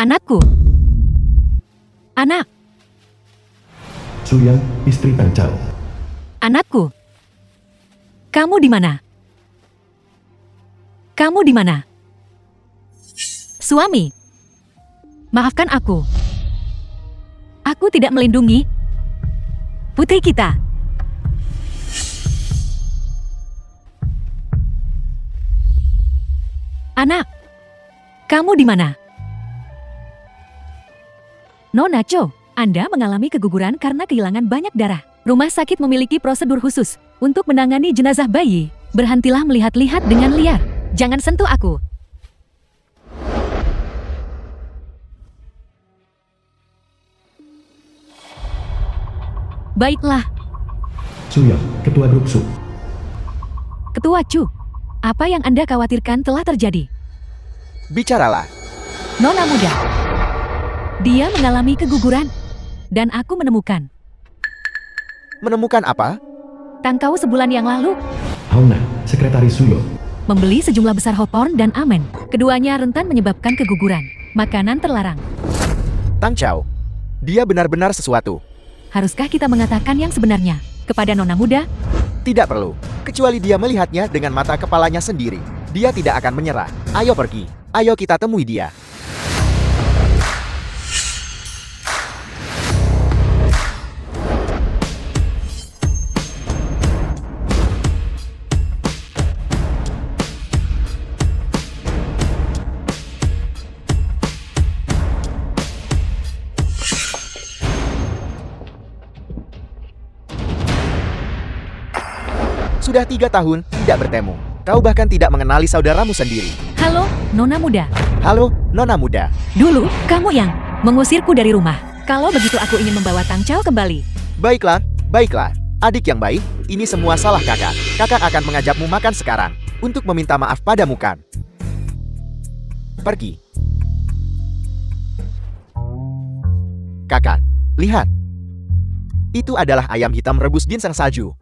Anakku. Anak. Suyang, istri Tang Chao. Anakku. Kamu di mana? Kamu di mana? Suami. Maafkan aku. Aku tidak melindungi putri kita. Anak. Kamu di mana? Nona Cho, Anda mengalami keguguran karena kehilangan banyak darah. Rumah sakit memiliki prosedur khusus untuk menangani jenazah bayi. Berhentilah melihat-lihat dengan liar. Jangan sentuh aku. Baiklah. Suyang, Ketua Grup Su. Ketua Chu, apa yang Anda khawatirkan telah terjadi? Bicaralah. Nona muda. Dia mengalami keguguran. Dan aku menemukan. Menemukan apa? Tangkau sebulan yang lalu. Hauna, Sekretaris Suyo. Membeli sejumlah besar hopcorn dan amen. Keduanya rentan menyebabkan keguguran. Makanan terlarang. Tang Chao. Dia benar-benar sesuatu. Haruskah kita mengatakan yang sebenarnya kepada Nona muda? Tidak perlu. Kecuali dia melihatnya dengan mata kepalanya sendiri. Dia tidak akan menyerah. Ayo pergi. Ayo kita temui dia. Sudah 3 tahun tidak bertemu. Kau bahkan tidak mengenali saudaramu sendiri. Halo, Nona muda. Halo, Nona muda. Dulu, kamu yang mengusirku dari rumah. Kalau begitu aku ingin membawa Tang Chao kembali. Baiklah, baiklah. Adik yang baik, ini semua salah kakak. Kakak akan mengajakmu makan sekarang. Untuk meminta maaf padamu kan. Pergi. Kakak, lihat. Itu adalah ayam hitam rebus ginseng salju.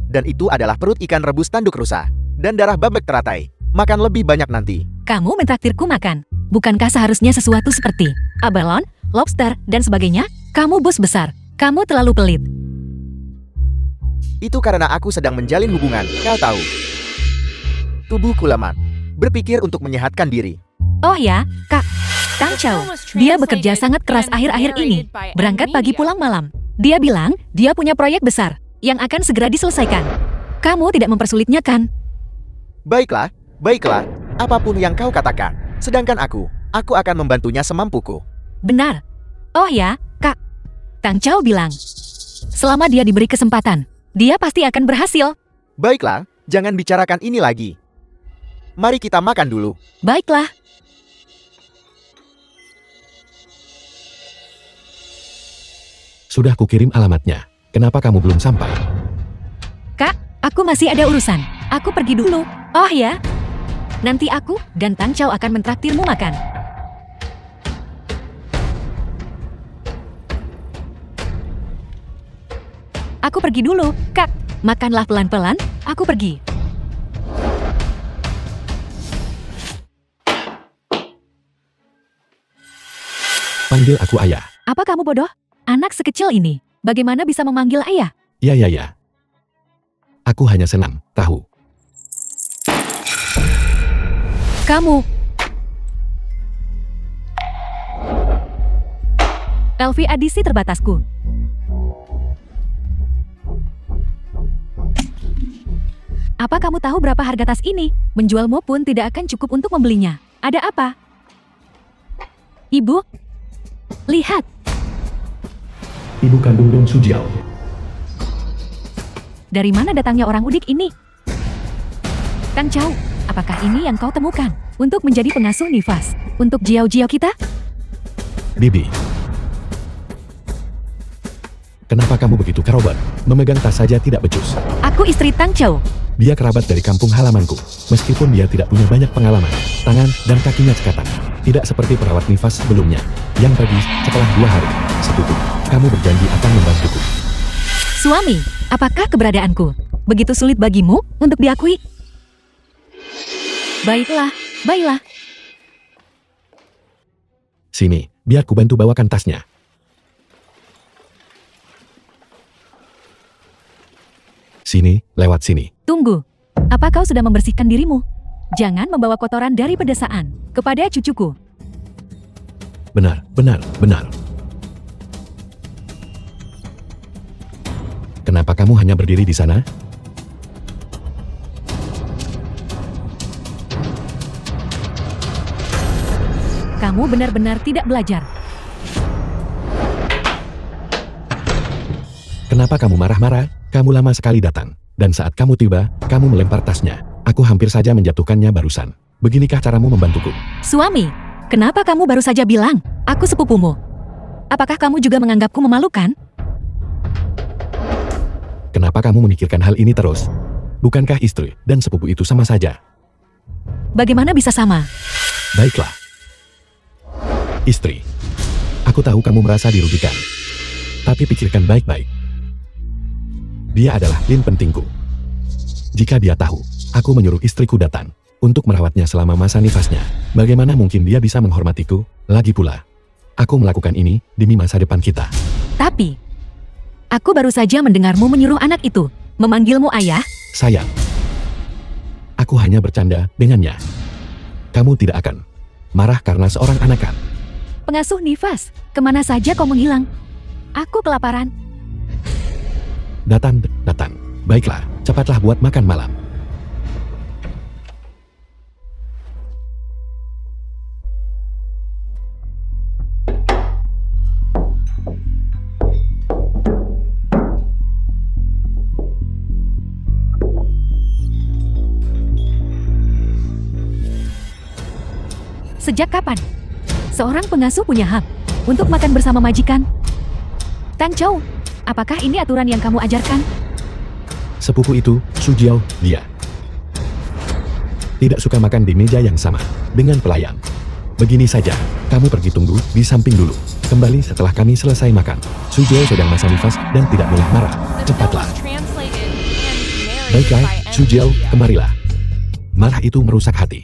Dan itu adalah perut ikan rebus tanduk rusa. Dan darah bebek teratai. Makan lebih banyak nanti. Kamu mentraktirku makan. Bukankah seharusnya sesuatu seperti abalone, lobster, dan sebagainya? Kamu bos besar. Kamu terlalu pelit. Itu karena aku sedang menjalin hubungan, kau tahu. Tubuhku lemah. Berpikir untuk menyehatkan diri. Oh ya, Kak. Tang Chao. Dia bekerja sangat keras akhir-akhir ini. Berangkat pagi pulang malam. Dia bilang dia punya proyek besar yang akan segera diselesaikan. Kamu tidak mempersulitnya kan? Baiklah, baiklah. Apapun yang kau katakan. Sedangkan aku akan membantunya semampuku. Benar. Oh ya, Kak. Tang Chao bilang, selama dia diberi kesempatan, dia pasti akan berhasil. Baiklah, jangan bicarakan ini lagi. Mari kita makan dulu. Baiklah. Sudah kukirim alamatnya. Kenapa kamu belum sampai? Kak, aku masih ada urusan. Aku pergi dulu. Oh ya. Nanti aku dan Tang Chao akan mentraktirmu makan. Aku pergi dulu, Kak. Makanlah pelan-pelan, aku pergi. Panggil aku ayah. Apa kamu bodoh? Anak sekecil ini, bagaimana bisa memanggil ayah? Ya. Aku hanya senang, tahu. Kamu. Elvi adisi terbatasku. Apa kamu tahu berapa harga tas ini? Menjualmu pun tidak akan cukup untuk membelinya. Ada apa? Ibu? Lihat. Ibu kandung Dong Sujiao. Dari mana datangnya orang udik ini? Tang Chao, apakah ini yang kau temukan untuk menjadi pengasuh nifas untuk Jiao-Jiao kita? Bibi. Kenapa kamu begitu kerabat? Memegang tas saja tidak becus. Aku istri Tang Chao. Dia kerabat dari kampung halamanku. Meskipun dia tidak punya banyak pengalaman, tangan dan kakinya cekatan. Tidak seperti perawat nifas sebelumnya, yang pergi setelah 2 hari. Sekutu, kamu berjanji akan membantuku. Suami, apakah keberadaanku begitu sulit bagimu untuk diakui? Baiklah, baiklah. Sini, biar ku bantu bawakan tasnya. Sini, lewat sini. Tunggu. Apa kau sudah membersihkan dirimu? Jangan membawa kotoran dari pedesaan kepada cucuku. Benar, benar, benar. Kenapa kamu hanya berdiri di sana? Kamu benar-benar tidak belajar. Kenapa kamu marah-marah? Kamu lama sekali datang. Dan saat kamu tiba, kamu melempar tasnya. Aku hampir saja menjatuhkannya barusan. Beginikah caramu membantuku? Suami, kenapa kamu baru saja bilang, aku sepupumu? Apakah kamu juga menganggapku memalukan? Kenapa kamu memikirkan hal ini terus? Bukankah istri dan sepupu itu sama saja? Bagaimana bisa sama? Baiklah. Istri, aku tahu kamu merasa dirugikan. Tapi pikirkan baik-baik. Dia adalah lin pentingku. Jika dia tahu, aku menyuruh istriku datang untuk merawatnya selama masa nifasnya, bagaimana mungkin dia bisa menghormatiku? Lagi pula, aku melakukan ini demi masa depan kita. Tapi, aku baru saja mendengarmu menyuruh anak itu memanggilmu ayah. Sayang, aku hanya bercanda dengannya. Kamu tidak akan marah karena seorang anak kan? Pengasuh nifas, kemana saja kau menghilang? Aku kelaparan. Datang. Baiklah, cepatlah buat makan malam. Sejak kapan seorang pengasuh punya hak untuk makan bersama majikan? Tang Chou, apakah ini aturan yang kamu ajarkan? Sepupu itu, Su Jiao, dia tidak suka makan di meja yang sama dengan pelayan. Begini saja, kamu pergi tunggu di samping dulu. Kembali setelah kami selesai makan. Su Jiao sedang masa nifas dan tidak boleh marah. Cepatlah. Baiklah, Su Jiao, kemarilah. Marah itu merusak hati.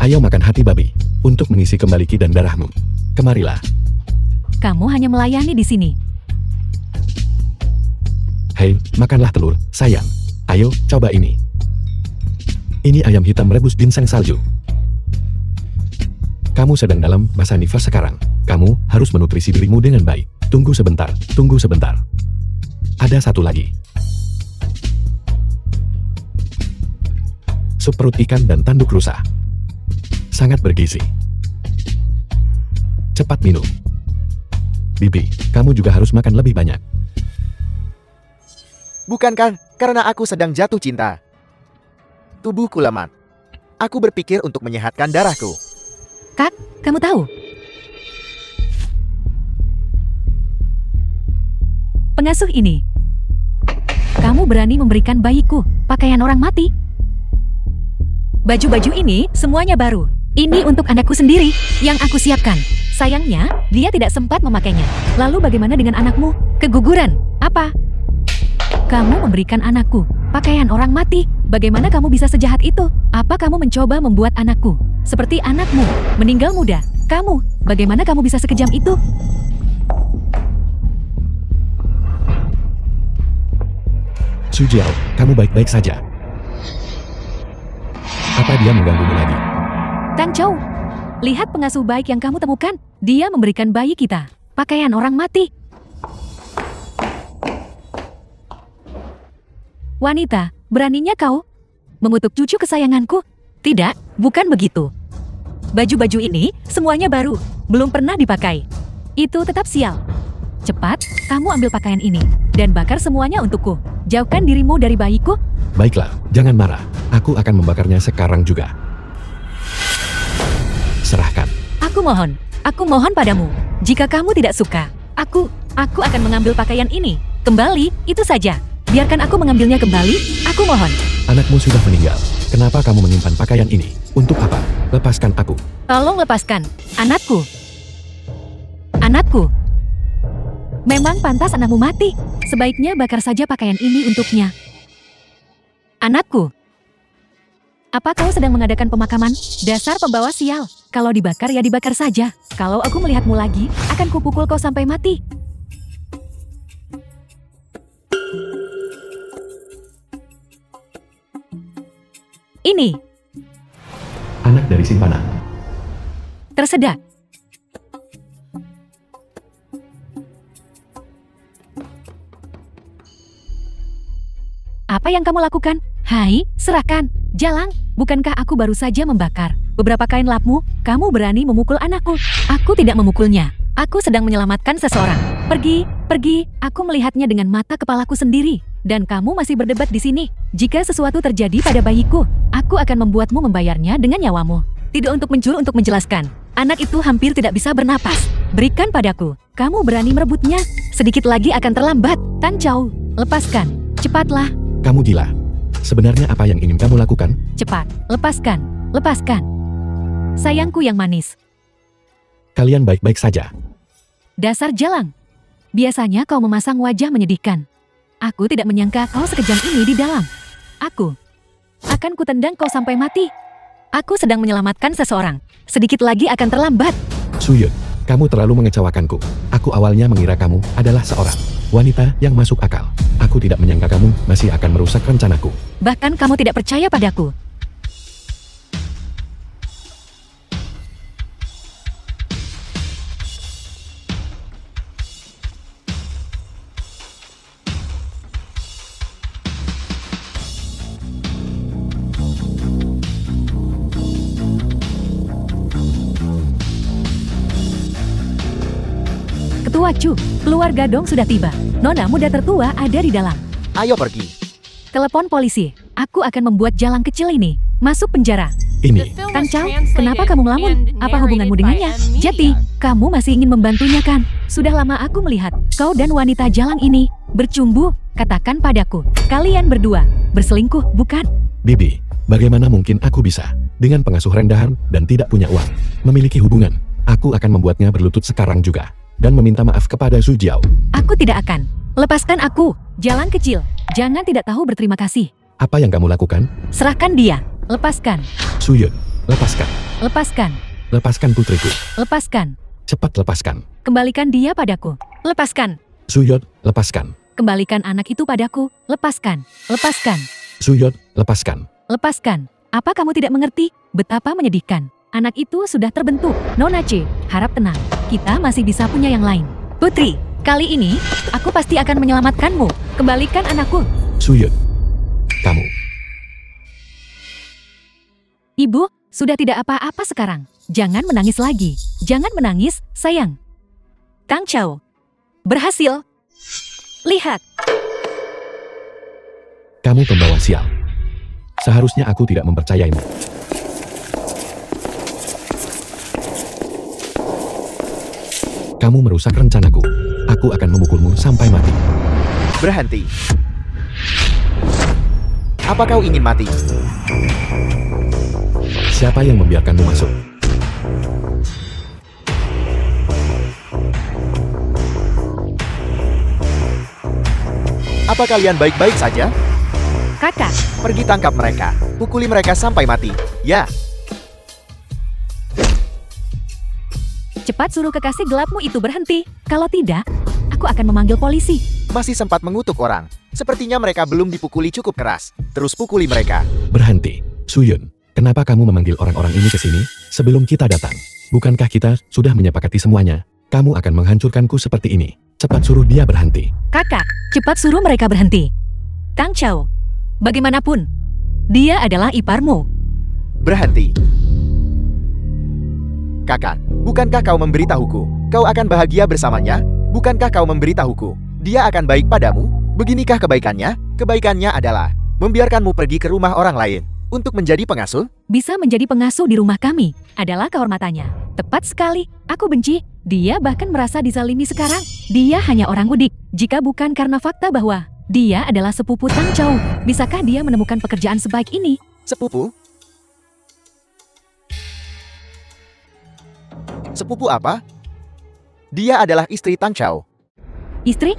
Ayo makan hati babi untuk mengisi kembali ki dan darahmu. Kemarilah. Kamu hanya melayani di sini. Hei, makanlah telur, sayang. Ayo, coba ini. Ini ayam hitam rebus ginseng salju. Kamu sedang dalam masa nifas sekarang. Kamu harus menutrisi dirimu dengan baik. Tunggu sebentar. Ada satu lagi. Sup perut ikan dan tanduk rusa. Sangat bergizi. Cepat minum. Bibi, kamu juga harus makan lebih banyak. Bukankah karena aku sedang jatuh cinta? Tubuhku lemah. Aku berpikir untuk menyehatkan darahku. Kak, kamu tahu? Pengasuh ini. Kamu berani memberikan bayiku pakaian orang mati? Baju-baju ini semuanya baru. Ini untuk anakku sendiri yang aku siapkan. Sayangnya, dia tidak sempat memakainya. Lalu bagaimana dengan anakmu? Keguguran? Apa? Kamu memberikan anakku pakaian orang mati. Bagaimana kamu bisa sejahat itu? Apa kamu mencoba membuat anakku seperti anakmu meninggal muda? Kamu, bagaimana kamu bisa sekejam itu? Su Jiao, kamu baik-baik saja. Apa dia mengganggumu lagi? Tang Chou, lihat pengasuh baik yang kamu temukan. Dia memberikan bayi kita pakaian orang mati. Wanita, beraninya kau mengutuk cucu kesayanganku? Tidak, bukan begitu. Baju-baju ini semuanya baru, belum pernah dipakai. Itu tetap sial. Cepat, kamu ambil pakaian ini dan bakar semuanya untukku. Jauhkan dirimu dari bayiku. Baiklah, jangan marah. Aku akan membakarnya sekarang juga. Serahkan. Aku mohon padamu. Jika kamu tidak suka, aku akan mengambil pakaian ini. Kembali, itu saja. Biarkan aku mengambilnya kembali, aku mohon. Anakmu sudah meninggal. Kenapa kamu menyimpan pakaian ini? Untuk apa? Lepaskan aku. Tolong lepaskan. Anakku. Anakku. Memang pantas anakmu mati. Sebaiknya bakar saja pakaian ini untuknya. Anakku. Apa kau sedang mengadakan pemakaman? Dasar pembawa sial. Kalau dibakar ya dibakar saja. Kalau aku melihatmu lagi, akan kupukul kau sampai mati. Ini. Anak dari simpanan. Tersedak. Apa yang kamu lakukan? Hai, serahkan. Jalang, bukankah aku baru saja membakar beberapa kain lapmu? Kamu berani memukul anakku? Aku tidak memukulnya. Aku sedang menyelamatkan seseorang. Pergi, pergi. Aku melihatnya dengan mata kepalaku sendiri. Dan kamu masih berdebat di sini. Jika sesuatu terjadi pada bayiku, aku akan membuatmu membayarnya dengan nyawamu. Tidak untuk mencuri, untuk menjelaskan. Anak itu hampir tidak bisa bernapas. Berikan padaku. Kamu berani merebutnya? Sedikit lagi akan terlambat. Tan Chow, lepaskan. Cepatlah. Kamu gila. Sebenarnya apa yang ingin kamu lakukan? Cepat, lepaskan. Lepaskan. Sayangku yang manis. Kalian baik-baik saja. Dasar jalang. Biasanya kau memasang wajah menyedihkan. Aku tidak menyangka kau sekejam ini di dalam. Aku akan kutendang kau sampai mati. Aku sedang menyelamatkan seseorang. Sedikit lagi akan terlambat. Suyun, kamu terlalu mengecewakanku. Aku awalnya mengira kamu adalah seorang wanita yang masuk akal. Aku tidak menyangka kamu masih akan merusak rencanaku. Bahkan kamu tidak percaya padaku. Ketua Chu, keluarga Dong sudah tiba. Nona muda tertua ada di dalam. Ayo pergi. Telepon polisi. Aku akan membuat jalang kecil ini masuk penjara. Ini, Tan Chow, kenapa kamu melamun? Apa hubunganmu dengannya? Jati, kamu masih ingin membantunya kan? Sudah lama aku melihat kau dan wanita jalang ini bercumbu. Katakan padaku, kalian berdua berselingkuh, bukan? Bibi, bagaimana mungkin aku bisa, dengan pengasuh rendahan dan tidak punya uang, memiliki hubungan? Aku akan membuatnya berlutut sekarang juga. Dan meminta maaf kepada Su Jiao. Aku tidak akan. Lepaskan aku, jalang kecil. Jangan tidak tahu berterima kasih. Apa yang kamu lakukan? Serahkan dia. Lepaskan. Suyun, lepaskan. Lepaskan. Lepaskan putriku. Lepaskan. Cepat lepaskan. Kembalikan dia padaku. Lepaskan. Suyun, lepaskan. Kembalikan anak itu padaku. Lepaskan. Lepaskan. Suyun, lepaskan. Lepaskan. Apa kamu tidak mengerti? Betapa menyedihkan. Anak itu sudah terbentuk. Nona C, harap tenang. Kita masih bisa punya yang lain. Putri, kali ini, aku pasti akan menyelamatkanmu. Kembalikan anakku. Suyun, kamu. Ibu, sudah tidak apa-apa sekarang. Jangan menangis lagi. Jangan menangis, sayang. Tang Chow. Berhasil. Lihat. Kamu pembawa sial. Seharusnya aku tidak mempercayaimu. Kamu merusak rencanaku. Aku akan memukulmu sampai mati. Berhenti. Apa kau ingin mati? Siapa yang membiarkanmu masuk? Apa kalian baik-baik saja? Kakak, Pergi tangkap mereka. Pukuli mereka sampai mati. Ya. cepat suruh kekasih gelapmu itu berhenti. Kalau tidak, aku akan memanggil polisi. Masih sempat mengutuk orang. Sepertinya mereka belum dipukuli cukup keras. Terus pukuli mereka. Berhenti. Suyun, kenapa kamu memanggil orang-orang ini ke sini sebelum kita datang? Bukankah kita sudah menyepakati semuanya? Kamu akan menghancurkanku seperti ini. Cepat suruh dia berhenti. Kakak, cepat suruh mereka berhenti. Tang Chow, bagaimanapun, dia adalah iparmu. Berhenti. Kakak, bukankah kau memberitahuku? Kau akan bahagia bersamanya? Bukankah kau memberitahuku? Dia akan baik padamu? Beginikah kebaikannya? Kebaikannya adalah membiarkanmu pergi ke rumah orang lain untuk menjadi pengasuh? Bisa menjadi pengasuh di rumah kami adalah kehormatannya. Tepat sekali, aku benci. Dia bahkan merasa dizalimi sekarang. Dia hanya orang udik. Jika bukan karena fakta bahwa dia adalah sepupu Tang Chow, bisakah dia menemukan pekerjaan sebaik ini? Sepupu? Sepupu apa? Dia adalah istri Tang Chow. Istri?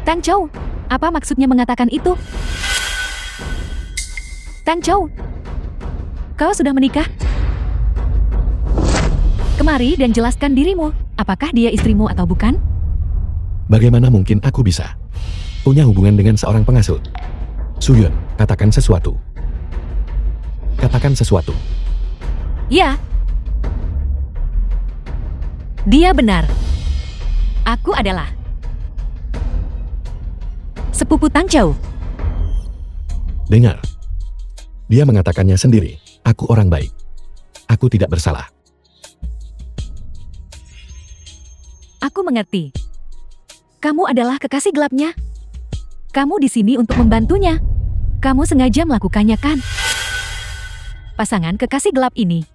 Tang Chow, apa maksudnya mengatakan itu? Tang Chou, kau sudah menikah? Kemari dan jelaskan dirimu. Apakah dia istrimu atau bukan? Bagaimana mungkin aku bisa punya hubungan dengan seorang pengasuh? Suyun, katakan sesuatu. Katakan sesuatu. Ya. Dia benar. Aku adalah sepupu Tang Chou. Dengar. Dia mengatakannya sendiri. Aku orang baik. Aku tidak bersalah. Aku mengerti. Kamu adalah kekasih gelapnya. Kamu di sini untuk membantunya. Kamu sengaja melakukannya, kan? Pasangan kekasih gelap ini.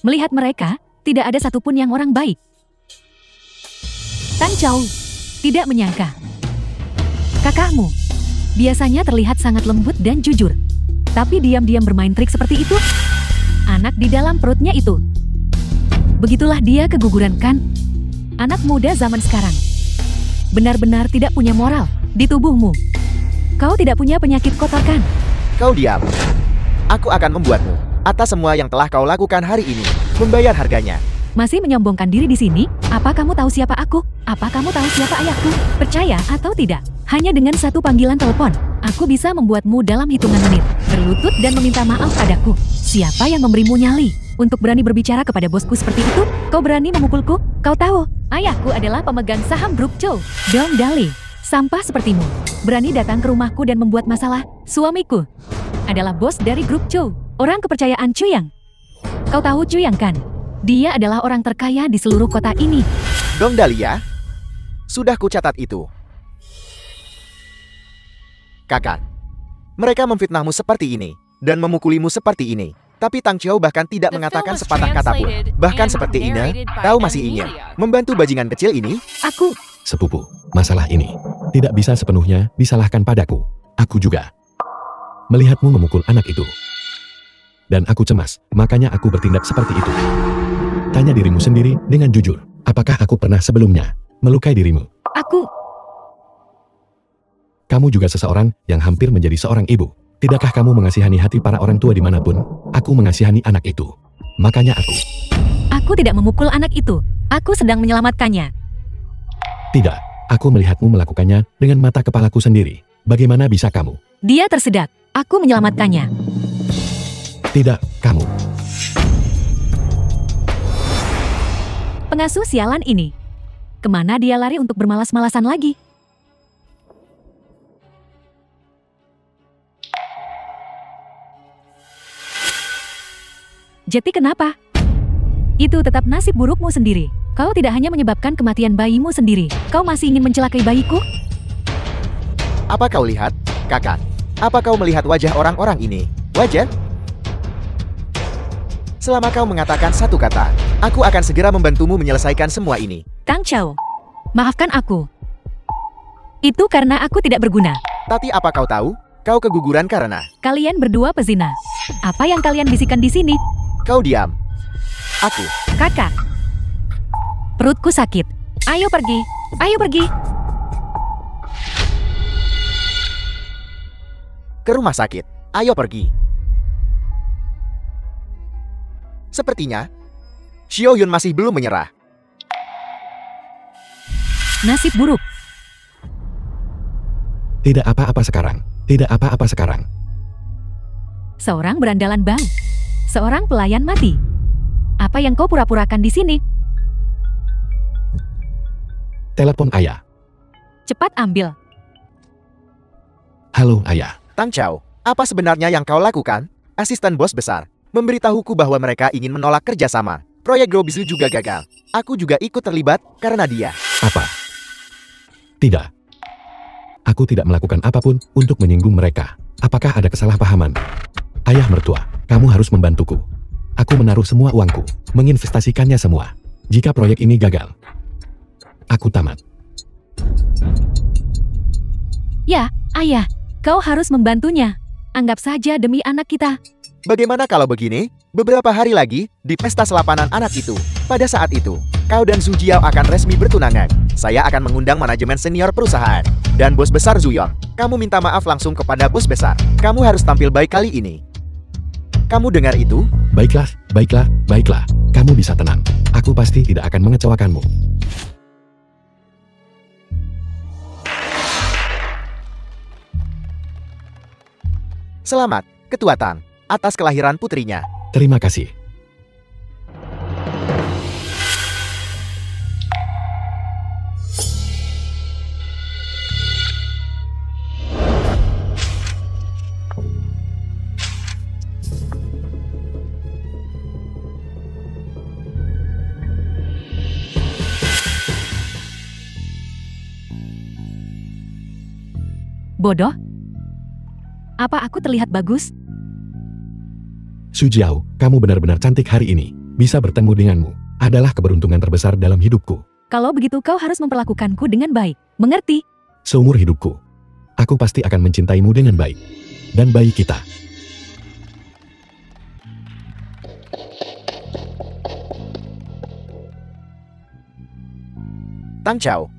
Melihat mereka, tidak ada satupun yang orang baik. Tang Chou tidak menyangka. Kakakmu biasanya terlihat sangat lembut dan jujur. Tapi diam-diam bermain trik seperti itu. Anak di dalam perutnya itu. Begitulah dia keguguran, kan? Anak muda zaman sekarang. Benar-benar tidak punya moral di tubuhmu. Kau tidak punya penyakit kotor, kan? Kau diam. Aku akan membuatmu, atas semua yang telah kau lakukan hari ini, membayar harganya. Masih menyombongkan diri di sini? Apa kamu tahu siapa aku? Apa kamu tahu siapa ayahku? Percaya atau tidak? Hanya dengan satu panggilan telepon, aku bisa membuatmu dalam hitungan menit berlutut dan meminta maaf padaku. Siapa yang memberimu nyali untuk berani berbicara kepada bosku seperti itu? Kau berani memukulku? Kau tahu, ayahku adalah pemegang saham grup Chou. Dong Dali, sampah sepertimu, berani datang ke rumahku dan membuat masalah. Suamiku adalah bos dari grup Chou, orang kepercayaan Chuyang. Kau tahu Chuyang, kan? Dia adalah orang terkaya di seluruh kota ini. Dong Dahlia, sudah kucatat itu. Kakak, mereka memfitnahmu seperti ini, dan memukulimu seperti ini. Tapi Tang Chou bahkan tidak mengatakan sepatah kata pun. Bahkan seperti ini, kau masih ingin membantu bajingan kecil ini? Aku, Sepupu, masalah ini tidak bisa sepenuhnya disalahkan padaku. Aku juga melihatmu memukul anak itu. Dan aku cemas, makanya aku bertindak seperti itu. Tanya dirimu sendiri dengan jujur, apakah aku pernah sebelumnya melukai dirimu? Kamu juga seseorang yang hampir menjadi seorang ibu. Tidakkah kamu mengasihani hati para orang tua dimanapun? Aku mengasihani anak itu. Makanya aku tidak memukul anak itu. Aku sedang menyelamatkannya. Tidak, aku melihatmu melakukannya dengan mata kepalaku sendiri. Bagaimana bisa kamu? Dia tersedak. Aku menyelamatkannya. Tidak, kamu. Pengasuh sialan ini. Kemana dia lari untuk bermalas-malasan lagi? Jeti, kenapa? Itu tetap nasib burukmu sendiri. Kau tidak hanya menyebabkan kematian bayimu sendiri. Kau masih ingin mencelakai bayiku? Apa kau lihat, kakak? Apa kau melihat wajah orang-orang ini? Wajah? Selama kau mengatakan satu kata, aku akan segera membantumu menyelesaikan semua ini. Tang Chou, maafkan aku. Itu karena aku tidak berguna. Tapi apa kau tahu? Kau keguguran karena Kalian berdua pezina. Apa yang kalian bisikan di sini? kau diam. Aku. Kakak. Perutku sakit. Ayo pergi. Ayo pergi. Ke rumah sakit. Ayo pergi. Sepertinya Xiao Yun masih belum menyerah. Nasib buruk. Tidak apa-apa sekarang. Tidak apa-apa sekarang. Seorang berandalan bank. Seorang pelayan mati. Apa yang kau pura-purakan di sini? Telepon ayah. Cepat ambil. Halo ayah. Tang Chou, apa sebenarnya yang kau lakukan? Asisten bos besar memberitahuku bahwa mereka ingin menolak kerjasama. Proyek Grow Bizu juga gagal. Aku juga ikut terlibat karena dia. Apa? Tidak. Aku tidak melakukan apapun untuk menyinggung mereka. Apakah ada kesalahpahaman? Ayah mertua, kamu harus membantuku. Aku menaruh semua uangku, menginvestasikannya semua. Jika proyek ini gagal, aku tamat. Ya, ayah, kau harus membantunya. Anggap saja demi anak kita. Bagaimana kalau begini? Beberapa hari lagi, di pesta selapanan anak itu. Pada saat itu, kau dan Zhu Jiao akan resmi bertunangan. Saya akan mengundang manajemen senior perusahaan. Dan bos besar Zhu Yong, kamu minta maaf langsung kepada bos besar. Kamu harus tampil baik kali ini. Kamu dengar itu? Baiklah, baiklah, baiklah. Kamu bisa tenang. Aku pasti tidak akan mengecewakanmu. Selamat, Ketua Tang, atas kelahiran putrinya. Terima kasih. Bodoh? Apa aku terlihat bagus? Su Jiao, kamu benar-benar cantik hari ini. Bisa bertemu denganmu adalah keberuntungan terbesar dalam hidupku. Kalau begitu kau harus memperlakukanku dengan baik. Mengerti? Seumur hidupku, aku pasti akan mencintaimu dengan baik. Dan bayi kita. Tang Chao,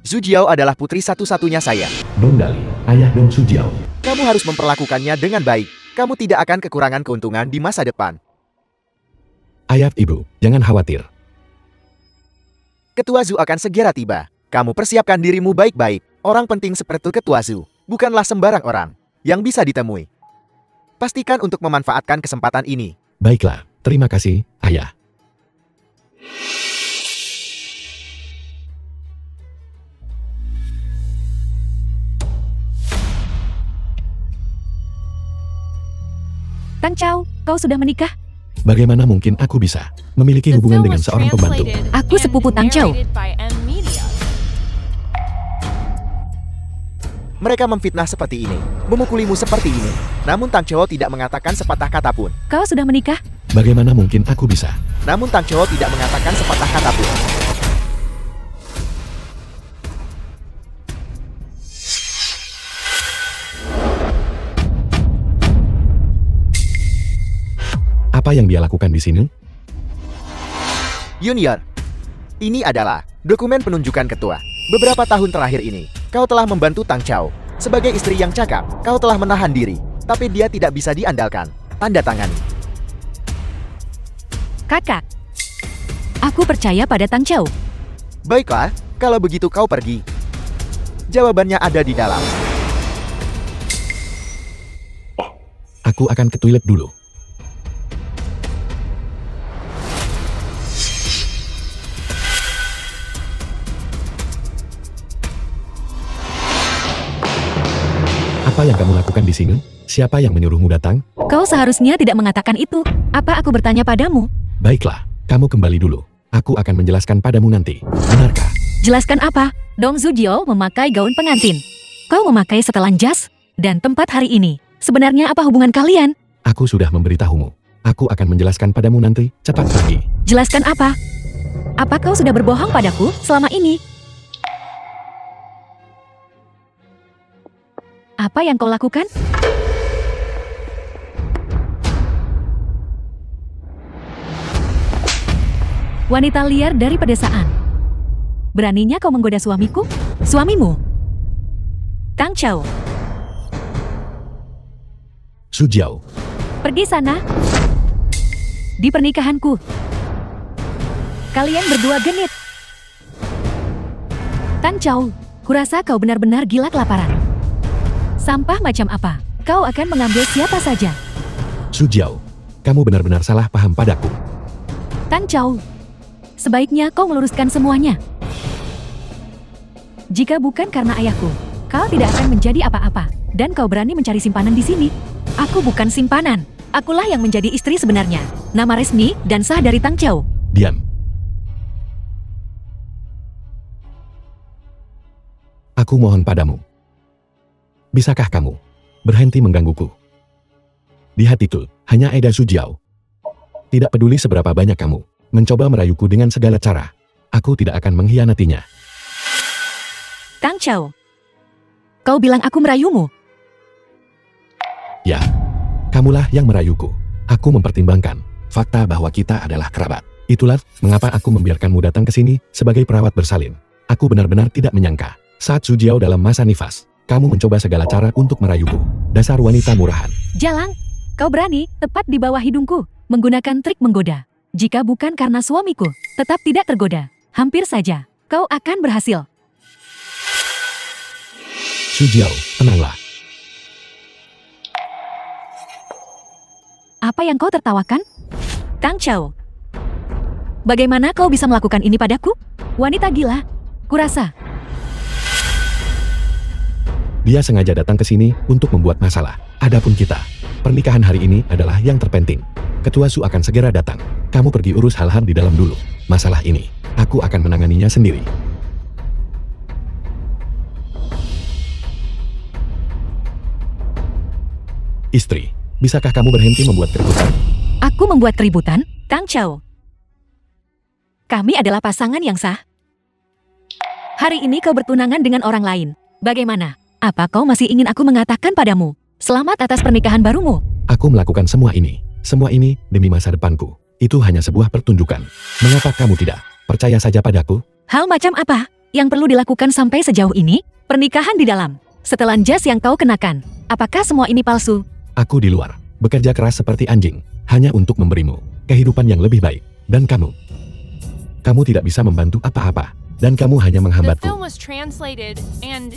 Su Jiao adalah putri satu-satunya saya. Dong Dali, ayah Dong Su Jiao. Kamu harus memperlakukannya dengan baik. Kamu tidak akan kekurangan keuntungan di masa depan. Ayah ibu, jangan khawatir. Ketua Zhu akan segera tiba. Kamu persiapkan dirimu baik-baik. Orang penting seperti Ketua Zhu bukanlah sembarang orang yang bisa ditemui. Pastikan untuk memanfaatkan kesempatan ini. Baiklah, terima kasih, ayah. Tang Chao, kau sudah menikah? Bagaimana mungkin aku bisa memiliki hubungan dengan seorang pembantu? Aku sepupu Tang Chao. Mereka memfitnah seperti ini, memukulimu seperti ini. Namun Tang Chao tidak mengatakan sepatah kata pun. Kau sudah menikah? Bagaimana mungkin aku bisa? Namun Tang Chao tidak mengatakan sepatah kata pun. Apa yang dia lakukan di sini? Junior, ini adalah dokumen penunjukan ketua. Beberapa tahun terakhir ini, kau telah membantu Tang Chao. Sebagai istri yang cakap, kau telah menahan diri. Tapi dia tidak bisa diandalkan. Tanda tangan. Kakak, aku percaya pada Tang Chao. Baiklah, kalau begitu kau pergi. Jawabannya ada di dalam. Aku akan ke toilet dulu. Apa yang kamu lakukan di sini? Siapa yang menyuruhmu datang? Kau seharusnya tidak mengatakan itu. Apa aku bertanya padamu? Baiklah, kamu kembali dulu. Aku akan menjelaskan padamu nanti. Benarkah? Jelaskan apa? Dong Zhujiao memakai gaun pengantin. Kau memakai setelan jas dan tempat hari ini. Sebenarnya apa hubungan kalian? Aku sudah memberitahumu. Aku akan menjelaskan padamu nanti. Cepat pergi. Jelaskan apa? Apa kau sudah berbohong padaku selama ini? Apa yang kau lakukan? Wanita liar dari pedesaan. Beraninya kau menggoda suamiku? Suamimu? Tang Chao. Su Jiao. Pergi sana. Di pernikahanku. Kalian berdua genit. Tang Chao, kurasa kau benar-benar gila kelaparan. Sampah macam apa? Kau akan mengambil siapa saja. Su Jiao, kamu benar-benar salah paham padaku. Tang Chao, sebaiknya kau meluruskan semuanya. Jika bukan karena ayahku, kau tidak akan menjadi apa-apa. Dan kau berani mencari simpanan di sini. Aku bukan simpanan. Akulah yang menjadi istri sebenarnya. Nama resmi dan sah dari Tang Chao. Diam. Aku mohon padamu. Bisakah kamu berhenti menggangguku? Di hatiku, hanya Aida Su Jiao. Tidak peduli seberapa banyak kamu mencoba merayuku dengan segala cara. Aku tidak akan mengkhianatinya. Tang Chao, kau bilang aku merayumu? Ya, kamulah yang merayuku. Aku mempertimbangkan fakta bahwa kita adalah kerabat. Itulah mengapa aku membiarkanmu datang ke sini sebagai perawat bersalin. Aku benar-benar tidak menyangka saat Su Jiao dalam masa nifas. Kamu mencoba segala cara untuk merayuku. Dasar wanita murahan. Jalang, Kau berani, tepat di bawah hidungku, menggunakan trik menggoda. Jika bukan karena suamiku, tetap tidak tergoda. Hampir saja, kau akan berhasil. Su Jiao, tenanglah. Apa yang kau tertawakan? Tang Chao. Bagaimana kau bisa melakukan ini padaku? Wanita gila, kurasa. Dia sengaja datang ke sini untuk membuat masalah. Adapun kita, pernikahan hari ini adalah yang terpenting. Ketua Su akan segera datang. Kamu pergi urus hal-hal di dalam dulu. Masalah ini, aku akan menanganinya sendiri. Istri, bisakah kamu berhenti membuat keributan? Aku membuat keributan, Tang Chao. Kami adalah pasangan yang sah. Hari ini kau bertunangan dengan orang lain. Bagaimana? Apa kau masih ingin aku mengatakan padamu, selamat atas pernikahan barumu? Aku melakukan semua ini demi masa depanku. Itu hanya sebuah pertunjukan. Mengapa kamu tidak percaya saja padaku? Hal macam apa yang perlu dilakukan sampai sejauh ini? Pernikahan di dalam, setelan jas yang kau kenakan. Apakah semua ini palsu? Aku di luar, bekerja keras seperti anjing, hanya untuk memberimu kehidupan yang lebih baik. Dan kamu tidak bisa membantu apa-apa. Dan kamu hanya menghambatku.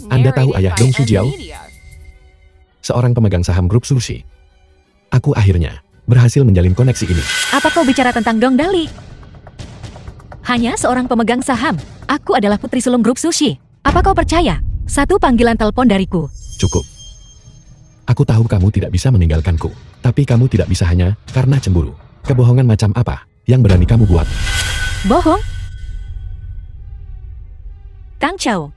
Anda tahu ayah Dong Su Jiao? Seorang pemegang saham grup Sushi. Aku akhirnya berhasil menjalin koneksi ini. Apa kau bicara tentang Dong Dali? Hanya seorang pemegang saham. Aku adalah putri sulung grup Sushi. Apa kau percaya? Satu panggilan telepon dariku. Cukup. Aku tahu kamu tidak bisa meninggalkanku. Tapi kamu tidak bisa hanya karena cemburu. Kebohongan macam apa yang berani kamu buat? Bohong? Tang Chao.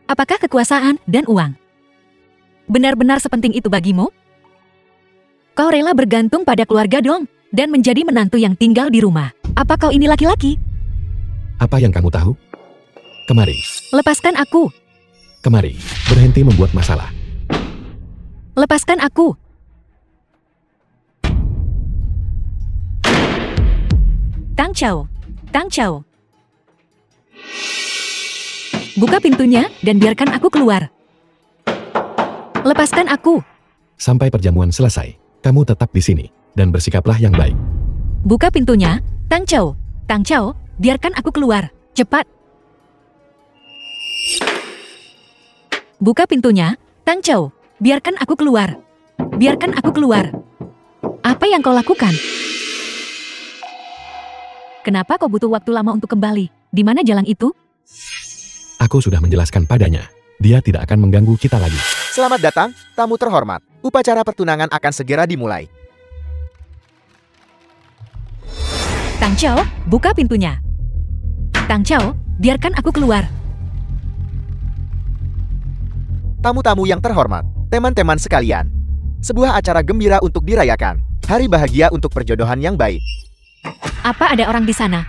Apakah kekuasaan dan uang benar-benar sepenting itu bagimu? Kau rela bergantung pada keluarga Dong dan menjadi menantu yang tinggal di rumah. Apa kau ini laki-laki? Apa yang kamu tahu? Kemari. Lepaskan aku. Kemari. Berhenti membuat masalah. Lepaskan aku. Tang Chao. Tang Chao. Buka pintunya dan biarkan aku keluar. Lepaskan aku. Sampai perjamuan selesai, kamu tetap di sini dan bersikaplah yang baik. Buka pintunya, Tang Chao. Tang Chao, biarkan aku keluar. Cepat. Buka pintunya, Tang Chao. Biarkan aku keluar. Biarkan aku keluar. Apa yang kau lakukan? Kenapa kau butuh waktu lama untuk kembali? Di mana jalan itu? Aku sudah menjelaskan padanya. Dia tidak akan mengganggu kita lagi. Selamat datang, tamu terhormat. Upacara pertunangan akan segera dimulai. Tang Chao, buka pintunya. Tang Chao, biarkan aku keluar. Tamu-tamu yang terhormat, teman-teman sekalian. Sebuah acara gembira untuk dirayakan. Hari bahagia untuk perjodohan yang baik. Apa ada orang di sana?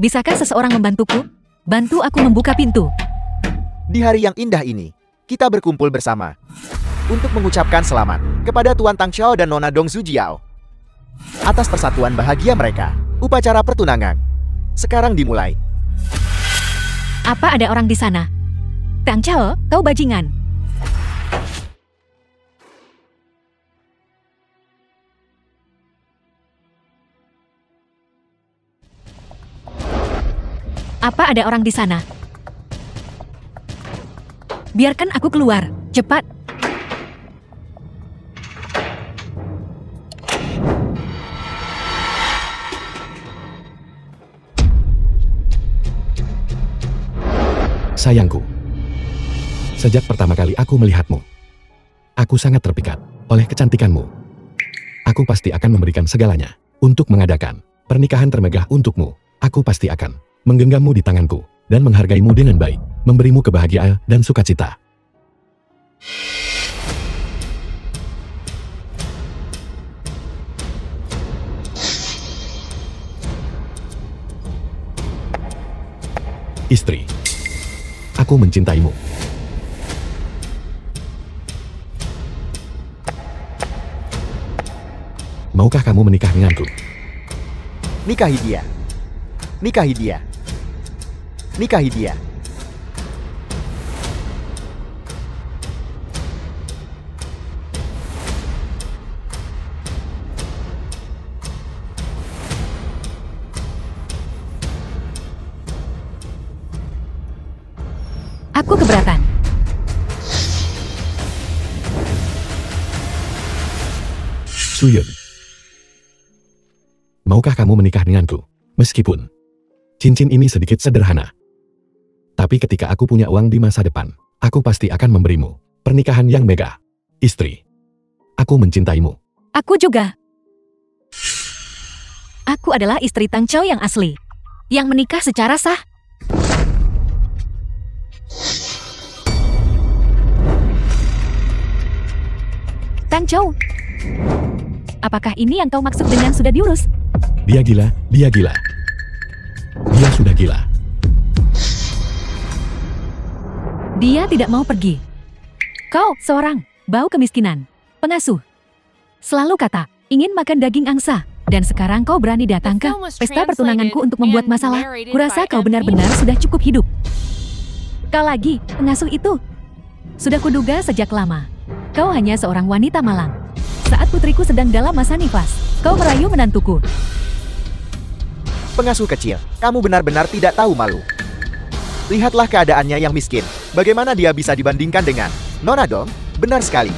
Bisakah seseorang membantuku? Bantu aku membuka pintu. Di hari yang indah ini, kita berkumpul bersama untuk mengucapkan selamat kepada Tuan Tang Chao dan Nona Dong Su Jiao. Atas persatuan bahagia mereka, upacara pertunangan sekarang dimulai. Apa ada orang di sana? Tang Chao, kau bajingan. Apa ada orang di sana? Biarkan aku keluar, cepat. Sayangku, sejak pertama kali aku melihatmu, aku sangat terpikat oleh kecantikanmu. Aku pasti akan memberikan segalanya untuk mengadakan pernikahan termegah untukmu. Aku pasti akan menggenggammu di tanganku dan menghargaimu dengan baik, memberimu kebahagiaan dan sukacita. Istri, aku mencintaimu. Maukah kamu menikah denganku? Nikahi dia. Nikahi dia. Nikahi dia. Aku keberatan. Suyun. Maukah kamu menikah denganku? Meskipun cincin ini sedikit sederhana. Tapi ketika aku punya uang di masa depan, aku pasti akan memberimu pernikahan yang megah. Istri. Aku mencintaimu. Aku juga. Aku adalah istri Tang Chao yang asli. Yang menikah secara sah. Tang Chao. Apakah ini yang kau maksud dengan sudah diurus? Dia gila, dia gila. Dia sudah gila. Dia tidak mau pergi. Kau, seorang, bau kemiskinan, pengasuh. Selalu kata, ingin makan daging angsa. Dan sekarang kau berani datang ke pesta pertunanganku untuk membuat masalah. Kurasa kau benar-benar sudah cukup hidup. Kau lagi, pengasuh itu. Sudah kuduga sejak lama. Kau hanya seorang wanita malang. Saat putriku sedang dalam masa nifas, kau merayu menantuku. Pengasuh kecil, kamu benar-benar tidak tahu malu. Lihatlah keadaannya yang miskin. Bagaimana dia bisa dibandingkan dengan Nona dong? Benar sekali.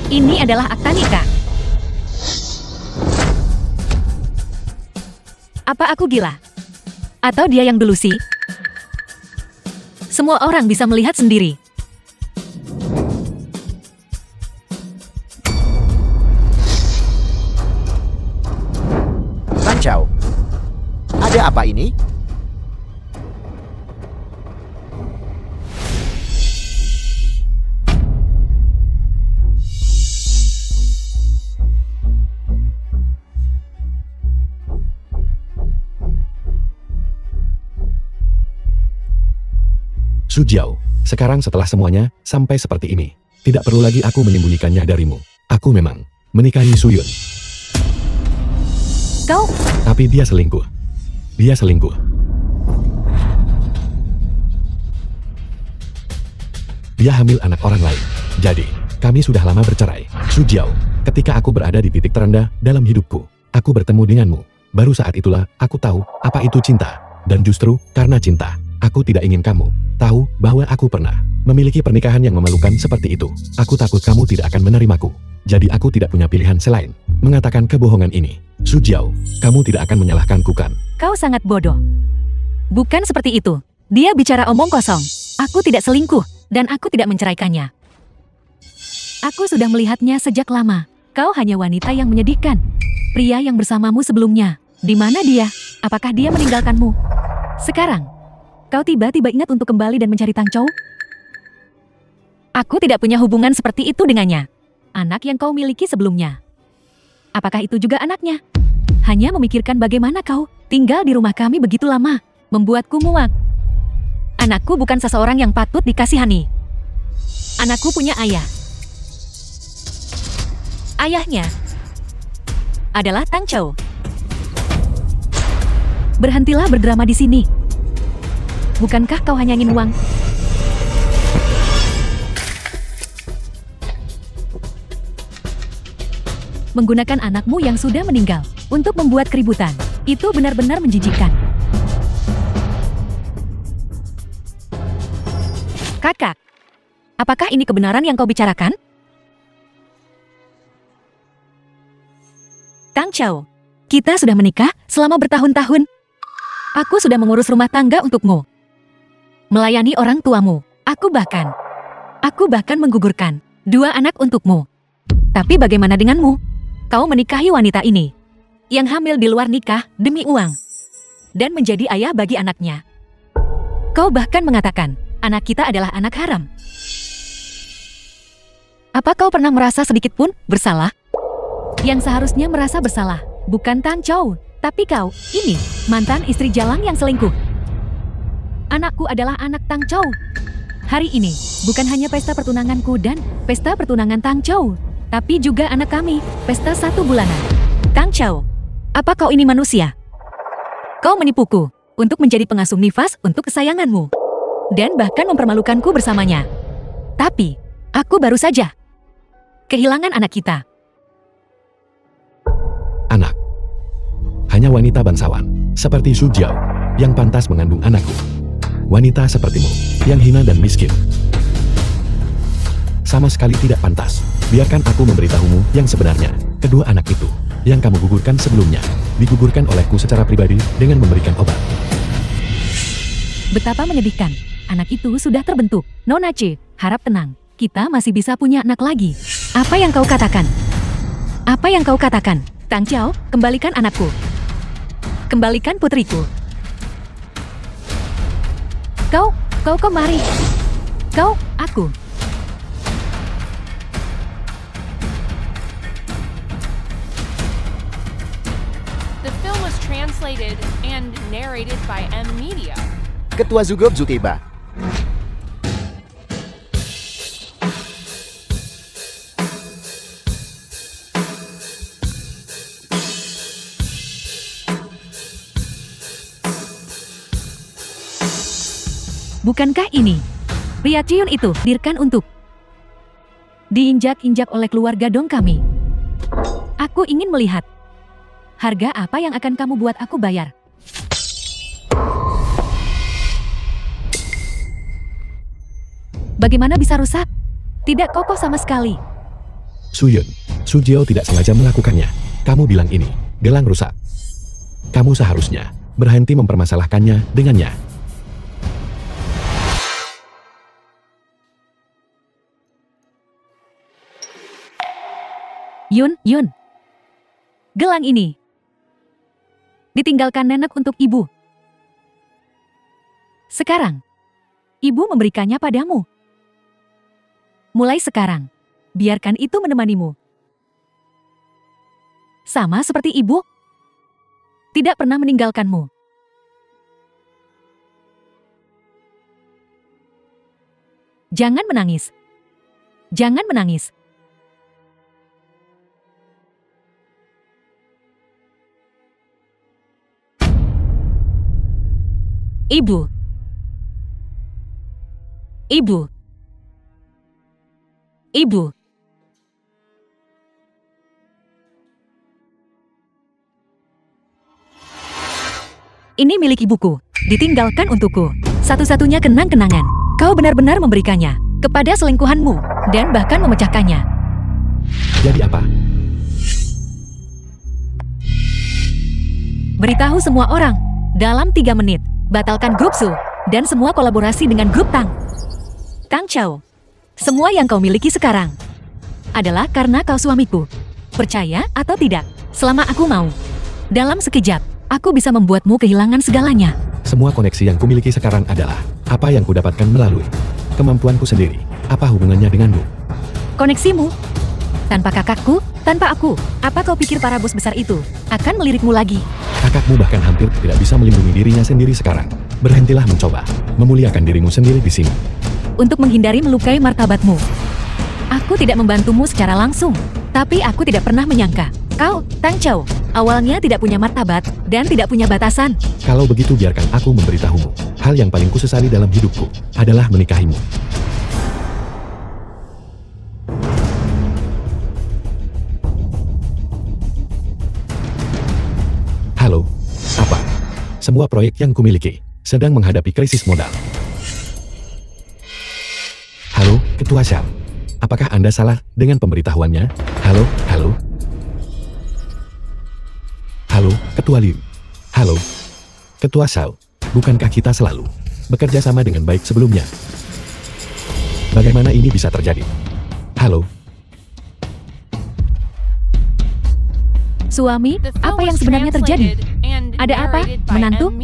Ini adalah akta nikah. Apa aku gila? Atau dia yang delusi? Semua orang bisa melihat sendiri. Tang Chao, ada apa ini? Su Jiao, sekarang setelah semuanya sampai seperti ini, tidak perlu lagi aku menyembunyikannya darimu. Aku memang menikahi Suyun. Kau? Tapi dia selingkuh. Dia selingkuh. Dia hamil anak orang lain. Jadi, kami sudah lama bercerai. Su Jiao, ketika aku berada di titik terendah dalam hidupku, aku bertemu denganmu. Baru saat itulah aku tahu apa itu cinta. Dan justru karena cinta, aku tidak ingin kamu tahu bahwa aku pernah memiliki pernikahan yang memalukan seperti itu. Aku takut kamu tidak akan menerimaku. Jadi aku tidak punya pilihan selain mengatakan kebohongan ini. Su Jiao, kamu tidak akan menyalahkanku kan? Kau sangat bodoh. Bukan seperti itu. Dia bicara omong kosong. Aku tidak selingkuh, dan aku tidak menceraikannya. Aku sudah melihatnya sejak lama. Kau hanya wanita yang menyedihkan. Pria yang bersamamu sebelumnya. Di mana dia? Apakah dia meninggalkanmu? Sekarang, kau tiba-tiba ingat untuk kembali dan mencari Tang Chao? Aku tidak punya hubungan seperti itu dengannya. Anak yang kau miliki sebelumnya. Apakah itu juga anaknya? Hanya memikirkan bagaimana kau tinggal di rumah kami begitu lama, membuatku muak. Anakku bukan seseorang yang patut dikasihani. Anakku punya ayah. Ayahnya adalah Tang Chao. Berhentilah berdrama di sini. Bukankah kau hanya ingin uang? Menggunakan anakmu yang sudah meninggal untuk membuat keributan. Itu benar-benar menjijikkan. Kakak, apakah ini kebenaran yang kau bicarakan? Tang Chao, kita sudah menikah selama bertahun-tahun. Aku sudah mengurus rumah tangga untukmu. Melayani orang tuamu. Aku bahkan menggugurkan 2 anak untukmu. Tapi bagaimana denganmu? Kau menikahi wanita ini, yang hamil di luar nikah demi uang, dan menjadi ayah bagi anaknya. Kau bahkan mengatakan, anak kita adalah anak haram. Apa kau pernah merasa sedikit pun bersalah? Yang seharusnya merasa bersalah, bukan Tang Chao, tapi kau, ini, mantan istri jalang yang selingkuh. Anakku adalah anak Tang Chao. Hari ini, bukan hanya pesta pertunanganku dan pesta pertunangan Tang Chao, tapi juga anak kami, pesta 1 bulanan. Tang Chao, apa kau ini manusia? Kau menipuku untuk menjadi pengasuh nifas untuk kesayanganmu. Dan bahkan mempermalukanku bersamanya. Tapi, aku baru saja kehilangan anak kita. Anak. hanya wanita bangsawan, seperti Su Jiao, yang pantas mengandung anakku. Wanita sepertimu, yang hina dan miskin. Sama sekali tidak pantas. Biarkan aku memberitahumu yang sebenarnya. Kedua anak itu, yang kamu gugurkan sebelumnya, digugurkan olehku secara pribadi dengan memberikan obat. Betapa menyedihkan. Anak itu sudah terbentuk. Nona C, harap tenang. Kita masih bisa punya anak lagi. Apa yang kau katakan? Apa yang kau katakan? Tang Xiao, kembalikan anakku. Kembalikan putriku. Kau kemari. Aku. The film was translated and narrated by M Media. Ketua Zugub tiba. Bukankah ini pria ciun itu dirkan untuk diinjak-injak oleh keluarga dong kami? Aku ingin melihat harga apa yang akan kamu buat aku bayar. Bagaimana bisa rusak? Tidak kokoh sama sekali. Suyun, Su Jiao tidak sengaja melakukannya. Kamu bilang ini gelang rusak. Kamu seharusnya berhenti mempermasalahkannya dengannya. Yun. Gelang ini ditinggalkan nenek untuk ibu. Sekarang, ibu memberikannya padamu. Mulai sekarang, biarkan itu menemanimu. Sama seperti ibu, tidak pernah meninggalkanmu. Jangan menangis. Jangan menangis. Ibu. Ini milik ibuku, ditinggalkan untukku. Satu-satunya kenang-kenangan. Kau benar-benar memberikannya kepada selingkuhanmu dan bahkan memecahkannya. Jadi apa? Beritahu semua orang dalam 3 menit. Batalkan grup Su dan semua kolaborasi dengan grup Tang. Tang Xiao, semua yang kau miliki sekarang adalah karena kau suamiku. Percaya atau tidak, selama aku mau, dalam sekejap, aku bisa membuatmu kehilangan segalanya. Semua koneksi yang kumiliki sekarang adalah apa yang kudapatkan melalui kemampuanku sendiri. Apa hubungannya denganmu? Koneksimu? Tanpa kakakku, tanpa aku, apa kau pikir para bos besar itu akan melirikmu lagi? Kakakmu bahkan hampir tidak bisa melindungi dirinya sendiri sekarang. Berhentilah mencoba memuliakan dirimu sendiri di sini. Untuk menghindari melukai martabatmu. Aku tidak membantumu secara langsung, tapi aku tidak pernah menyangka kau, Tang Xiao, awalnya tidak punya martabat dan tidak punya batasan. Kalau begitu biarkan aku memberitahumu. Hal yang paling kusesali dalam hidupku adalah menikahimu. Halo, apa? Semua proyek yang kumiliki sedang menghadapi krisis modal. Halo, Ketua Xiao. Apakah Anda salah dengan pemberitahuannya? Halo. Halo, Ketua Liu. Halo, Ketua Xiao. Bukankah kita selalu bekerja sama dengan baik sebelumnya? Bagaimana ini bisa terjadi? Halo. Suami, apa yang sebenarnya terjadi? Ada apa, menantu?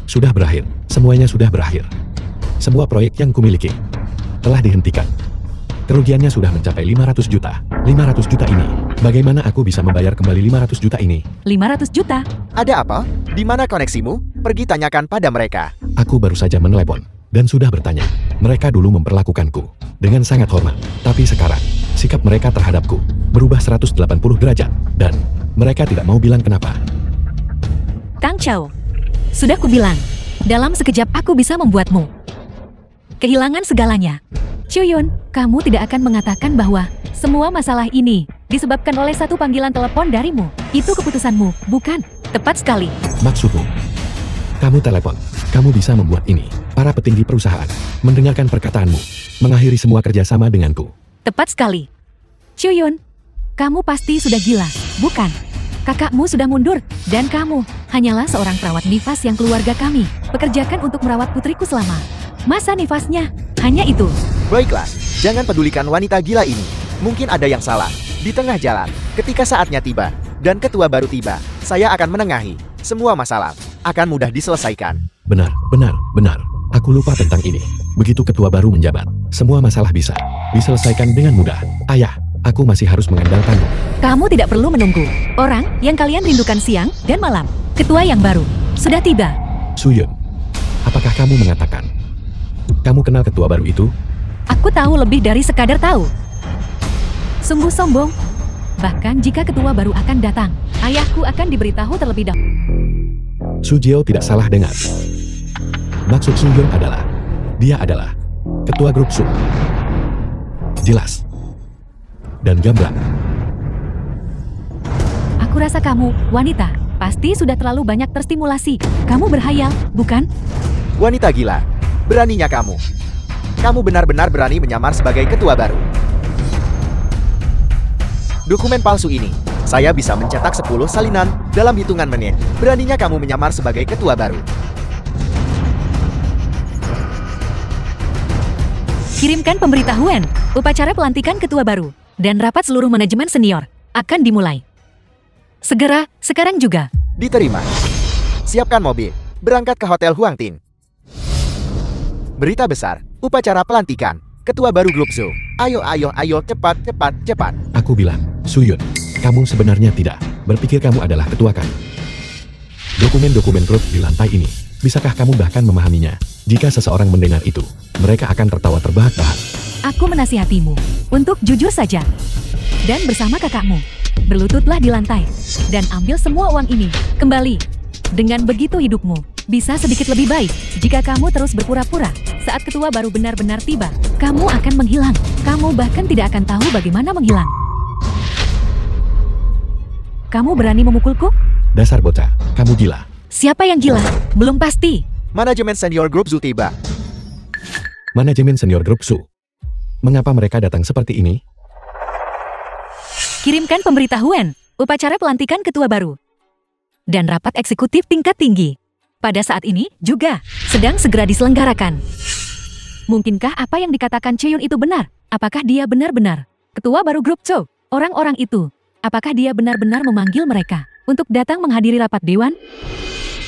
Sudah berakhir, semuanya sudah berakhir. Semua proyek yang kumiliki telah dihentikan. Kerugiannya sudah mencapai 500 juta. 500 juta ini, bagaimana aku bisa membayar kembali 500 juta ini? 500 juta? Ada apa? Di mana koneksimu? Pergi tanyakan pada mereka. Aku baru saja menelepon dan sudah bertanya. Mereka dulu memperlakukanku dengan sangat hormat, tapi sekarang sikap mereka terhadapku berubah 180 derajat dan mereka tidak mau bilang kenapa. Tang Xiao, sudah kubilang, dalam sekejap aku bisa membuatmu kehilangan segalanya. Chuyun, kamu tidak akan mengatakan bahwa semua masalah ini disebabkan oleh satu panggilan telepon darimu. Itu keputusanmu, bukan? Tepat sekali. Maksudmu? Kamu telepon. Kamu bisa membuat ini. Para petinggi perusahaan mendengarkan perkataanmu, mengakhiri semua kerjasama denganku. Tepat sekali. Chuyun, kamu pasti sudah gila, bukan? Kakakmu sudah mundur, dan kamu hanyalah seorang perawat nifas yang keluarga kami pekerjakan untuk merawat putriku selama masa nifasnya. Hanya itu. Baiklah, jangan pedulikan wanita gila ini. Mungkin ada yang salah. Di tengah jalan, ketika saatnya tiba, dan ketua baru tiba, saya akan menengahi. Semua masalah akan mudah diselesaikan. Benar. Aku lupa tentang ini. Begitu ketua baru menjabat, semua masalah bisa diselesaikan dengan mudah. Ayah, aku masih harus mengandalkanmu. Kamu tidak perlu menunggu. Orang yang kalian rindukan siang dan malam, ketua yang baru, sudah tiba. Suyun, apakah kamu mengatakan kamu kenal ketua baru itu? Aku tahu lebih dari sekadar tahu. Sungguh sombong. Bahkan jika ketua baru akan datang, ayahku akan diberitahu terlebih dahulu. Sujio tidak salah dengar. Maksud Suyun adalah, dia adalah ketua grup Su. Jelas. Dan gamblang. Aku rasa kamu, wanita, pasti sudah terlalu banyak terstimulasi. Kamu berhayal, bukan? Wanita gila, beraninya kamu. Kamu benar-benar berani menyamar sebagai ketua baru. Dokumen palsu ini, saya bisa mencetak 10 salinan dalam hitungan menit. Beraninya kamu menyamar sebagai ketua baru. Kirimkan pemberitahuan, upacara pelantikan ketua baru, dan rapat seluruh manajemen senior akan dimulai. Segera, sekarang juga. Diterima. Siapkan mobil, berangkat ke Hotel Huangtin. Berita besar, upacara pelantikan ketua baru grup Su. Ayo, cepat. Aku bilang, Suyun, kamu sebenarnya tidak berpikir kamu adalah ketua kan? Dokumen-dokumen grup di lantai ini, bisakah kamu bahkan memahaminya? Jika seseorang mendengar itu, mereka akan tertawa terbahak-bahak. Aku menasihatimu untuk jujur saja. Dan bersama kakakmu, berlututlah di lantai, dan ambil semua uang ini kembali. Dengan begitu hidupmu bisa sedikit lebih baik. Jika kamu terus berpura-pura, saat ketua baru benar-benar tiba, kamu akan menghilang. Kamu bahkan tidak akan tahu bagaimana menghilang. Kamu berani memukulku? Dasar bocah, kamu gila. Siapa yang gila? Belum pasti. Manajemen senior grup Su tiba. Manajemen senior grup Su. Mengapa mereka datang seperti ini? Kirimkan pemberitahuan, upacara pelantikan ketua baru, dan rapat eksekutif tingkat tinggi. Pada saat ini juga sedang segera diselenggarakan. Mungkinkah apa yang dikatakan Cheon itu benar? Apakah dia benar-benar ketua baru grup Su? Orang-orang itu, apakah dia benar-benar memanggil mereka untuk datang menghadiri rapat dewan?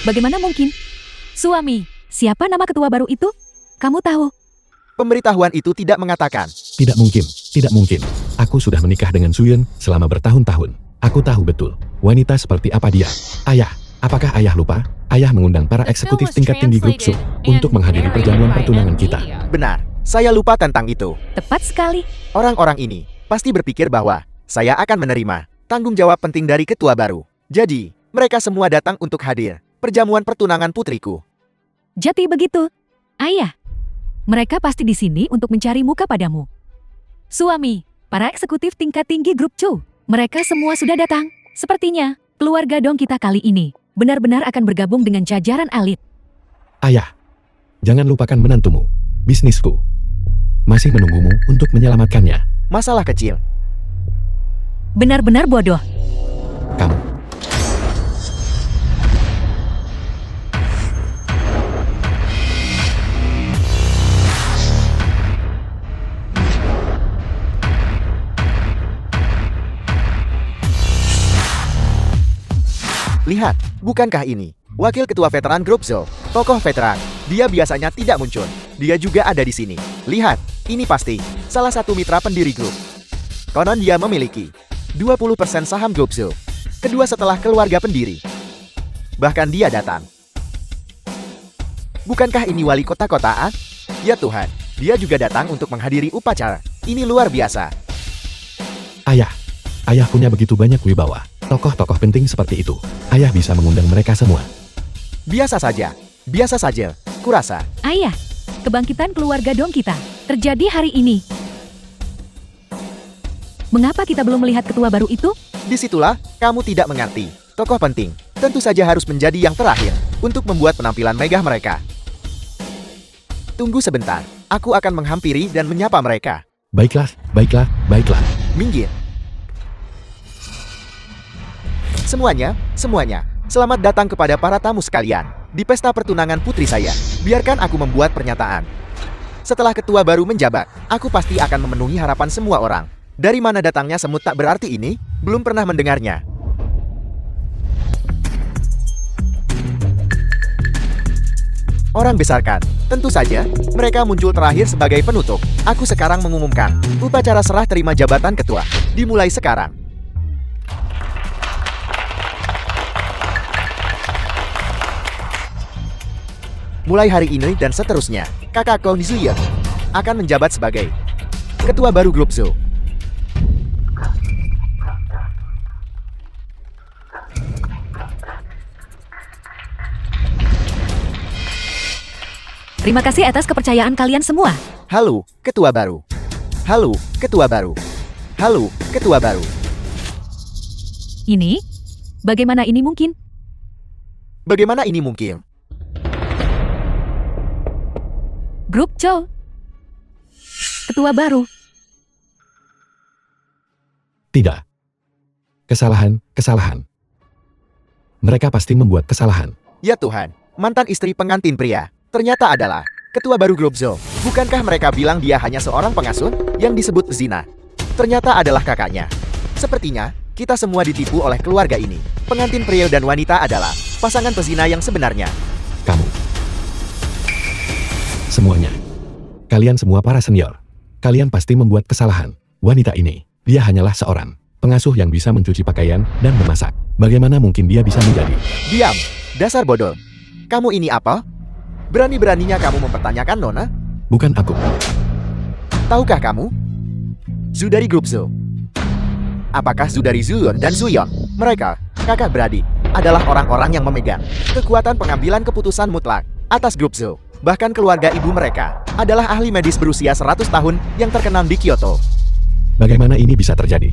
Bagaimana mungkin? Suami, siapa nama ketua baru itu? Kamu tahu? Pemberitahuan itu tidak mengatakan. Tidak mungkin. Aku sudah menikah dengan Suyun selama bertahun-tahun. Aku tahu betul, wanita seperti apa dia. Ayah, apakah ayah lupa? Ayah mengundang para eksekutif tingkat tinggi grup Su untuk menghadiri perjamuan pertunangan kita. Benar, saya lupa tentang itu. Tepat sekali. Orang-orang ini pasti berpikir bahwa saya akan menerima tanggung jawab penting dari ketua baru. Jadi, mereka semua datang untuk hadir perjamuan pertunangan putriku. Jadi begitu. Ayah, mereka pasti di sini untuk mencari muka padamu. Suami, para eksekutif tingkat tinggi grup Su, mereka semua sudah datang. Sepertinya, keluarga dong kita kali ini benar-benar akan bergabung dengan jajaran elit. Ayah, jangan lupakan menantumu. Bisnisku masih menunggumu untuk menyelamatkannya. Masalah kecil. Benar-benar bodoh. Kamu. Lihat, bukankah ini wakil ketua veteran grup Su? Tokoh veteran. Dia biasanya tidak muncul. Dia juga ada di sini. Lihat, ini pasti salah satu mitra pendiri grup. Konon dia memiliki 20% saham grup Su. Kedua setelah keluarga pendiri. Bahkan dia datang. Bukankah ini wali kota-kotaan? Ya Tuhan, dia juga datang untuk menghadiri upacara. Ini luar biasa. Ayah punya begitu banyak wibawa. Tokoh-tokoh penting seperti itu. Ayah bisa mengundang mereka semua. Biasa saja. Kurasa. Ayah, kebangkitan keluarga dong kita terjadi hari ini. Mengapa kita belum melihat ketua baru itu? Disitulah kamu tidak mengerti. Tokoh penting tentu saja harus menjadi yang terakhir untuk membuat penampilan megah mereka. Tunggu sebentar, aku akan menghampiri dan menyapa mereka. Baiklah, baiklah, baiklah. Minggir. Semuanya, selamat datang kepada para tamu sekalian di pesta pertunangan putri saya. Biarkan aku membuat pernyataan. Setelah ketua baru menjabat, aku pasti akan memenuhi harapan semua orang. Dari mana datangnya semut tak berarti ini? Belum pernah mendengarnya. Orang besarkan, tentu saja, mereka muncul terakhir sebagai penutup. Aku sekarang mengumumkan, upacara serah terima jabatan ketua, dimulai sekarang. Mulai hari ini dan seterusnya, kakak Ko Nizuya akan menjabat sebagai ketua baru grup Zoo. Terima kasih atas kepercayaan kalian semua. Halo, ketua baru. Halo, ketua baru. Halo, ketua baru. Ini? Bagaimana ini mungkin? Bagaimana ini mungkin? Grup Chow. Ketua baru. Tidak. Kesalahan. Mereka pasti membuat kesalahan. Ya Tuhan, mantan istri pengantin pria ternyata adalah ketua baru grup Zoo. Bukankah mereka bilang dia hanya seorang pengasuh yang disebut zina? Ternyata adalah kakaknya. Sepertinya, kita semua ditipu oleh keluarga ini. Pengantin pria dan wanita adalah pasangan pezina yang sebenarnya. Kamu. Semuanya. Kalian semua para senior. Kalian pasti membuat kesalahan. Wanita ini, dia hanyalah seorang pengasuh yang bisa mencuci pakaian dan memasak. Bagaimana mungkin dia bisa menjadi? Diam, dasar bodoh. Kamu ini apa? Berani-beraninya kamu mempertanyakan Nona? Bukan aku. Tahukah kamu? Zhu dari grup Zoo. Apakah Zhu dari Zuyon dan Zuyon? Mereka, kakak beradik, adalah orang-orang yang memegang kekuatan pengambilan keputusan mutlak atas grup Zoo. Bahkan keluarga ibu mereka adalah ahli medis berusia 100 tahun yang terkenal di Kyoto. Bagaimana ini bisa terjadi?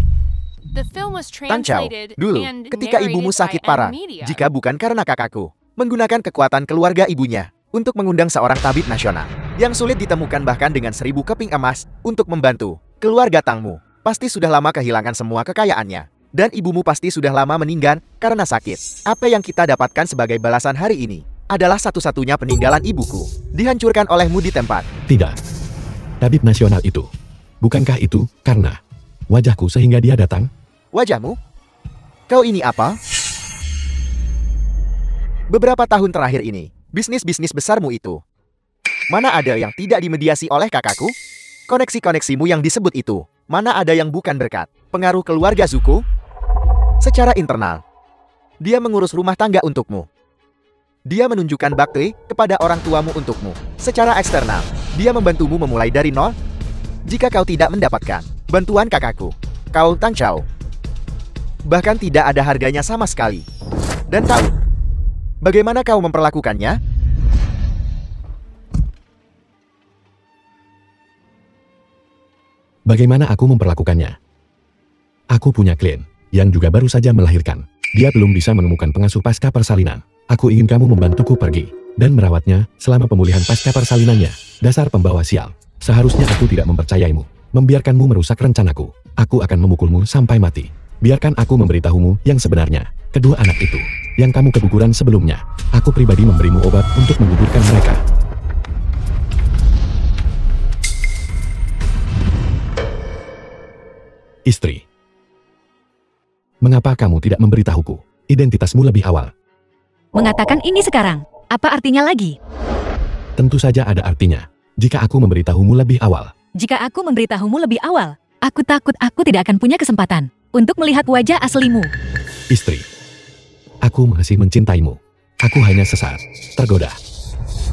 Tan Chow, dulu, ketika ibumu sakit parah, jika bukan karena kakakku menggunakan kekuatan keluarga ibunya untuk mengundang seorang tabib nasional yang sulit ditemukan bahkan dengan 1000 keping emas untuk membantu keluarga Tangmu, pasti sudah lama kehilangan semua kekayaannya. Dan ibumu pasti sudah lama meninggal karena sakit. Apa yang kita dapatkan sebagai balasan hari ini adalah satu-satunya peninggalan ibuku dihancurkan olehmu di tempat. Tidak. Tabib nasional itu. Bukankah itu karena wajahku sehingga dia datang? Wajahmu? Kau ini apa? Beberapa tahun terakhir ini, bisnis-bisnis besarmu itu, mana ada yang tidak dimediasi oleh kakakku? Koneksi-koneksimu yang disebut itu, mana ada yang bukan berkat pengaruh keluarga Zuko? Secara internal, dia mengurus rumah tangga untukmu. Dia menunjukkan bakti kepada orang tuamu untukmu. Secara eksternal, dia membantumu memulai dari nol. Jika kau tidak mendapatkan bantuan kakakku, kau Tan Chow, bahkan tidak ada harganya sama sekali. Dan tahu bagaimana kau memperlakukannya? Bagaimana aku memperlakukannya? Aku punya klien yang juga baru saja melahirkan. Dia belum bisa menemukan pengasuh pasca persalinan. Aku ingin kamu membantuku pergi dan merawatnya selama pemulihan pasca persalinannya. Dasar pembawa sial. Seharusnya aku tidak mempercayaimu. Membiarkanmu merusak rencanaku. Aku akan memukulmu sampai mati. Biarkan aku memberitahumu yang sebenarnya. Kedua anak itu yang kamu keguguran sebelumnya, aku pribadi memberimu obat untuk menggugurkan mereka. Istri. Mengapa kamu tidak memberitahuku identitasmu lebih awal? Mengatakan ini sekarang, apa artinya lagi? Tentu saja ada artinya. Jika aku memberitahumu lebih awal. Jika aku memberitahumu lebih awal, aku takut aku tidak akan punya kesempatan untuk melihat wajah aslimu. Istri. Aku masih mencintaimu. Aku hanya sesaat tergoda.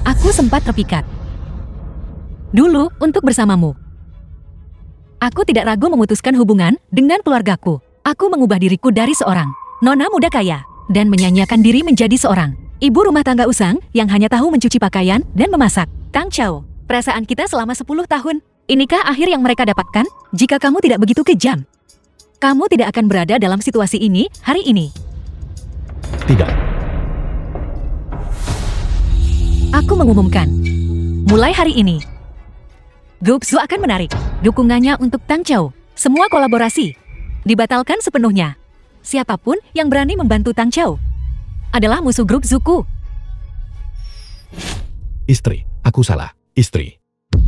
Aku sempat terpikat dulu untuk bersamamu. Aku tidak ragu memutuskan hubungan dengan keluargaku. Aku mengubah diriku dari seorang nona muda kaya dan menyanyiakan diri menjadi seorang ibu rumah tangga usang yang hanya tahu mencuci pakaian dan memasak. Tan Chow, perasaan kita selama 10 tahun. Inikah akhir yang mereka dapatkan? Jika kamu tidak begitu kejam, kamu tidak akan berada dalam situasi ini hari ini. Tidak. Aku mengumumkan. Mulai hari ini, Grup Su akan menarik dukungannya untuk Tang Chou. Semua kolaborasi dibatalkan sepenuhnya. Siapapun yang berani membantu Tang Chou adalah musuh Grup Zuku. Istri, aku salah. Istri.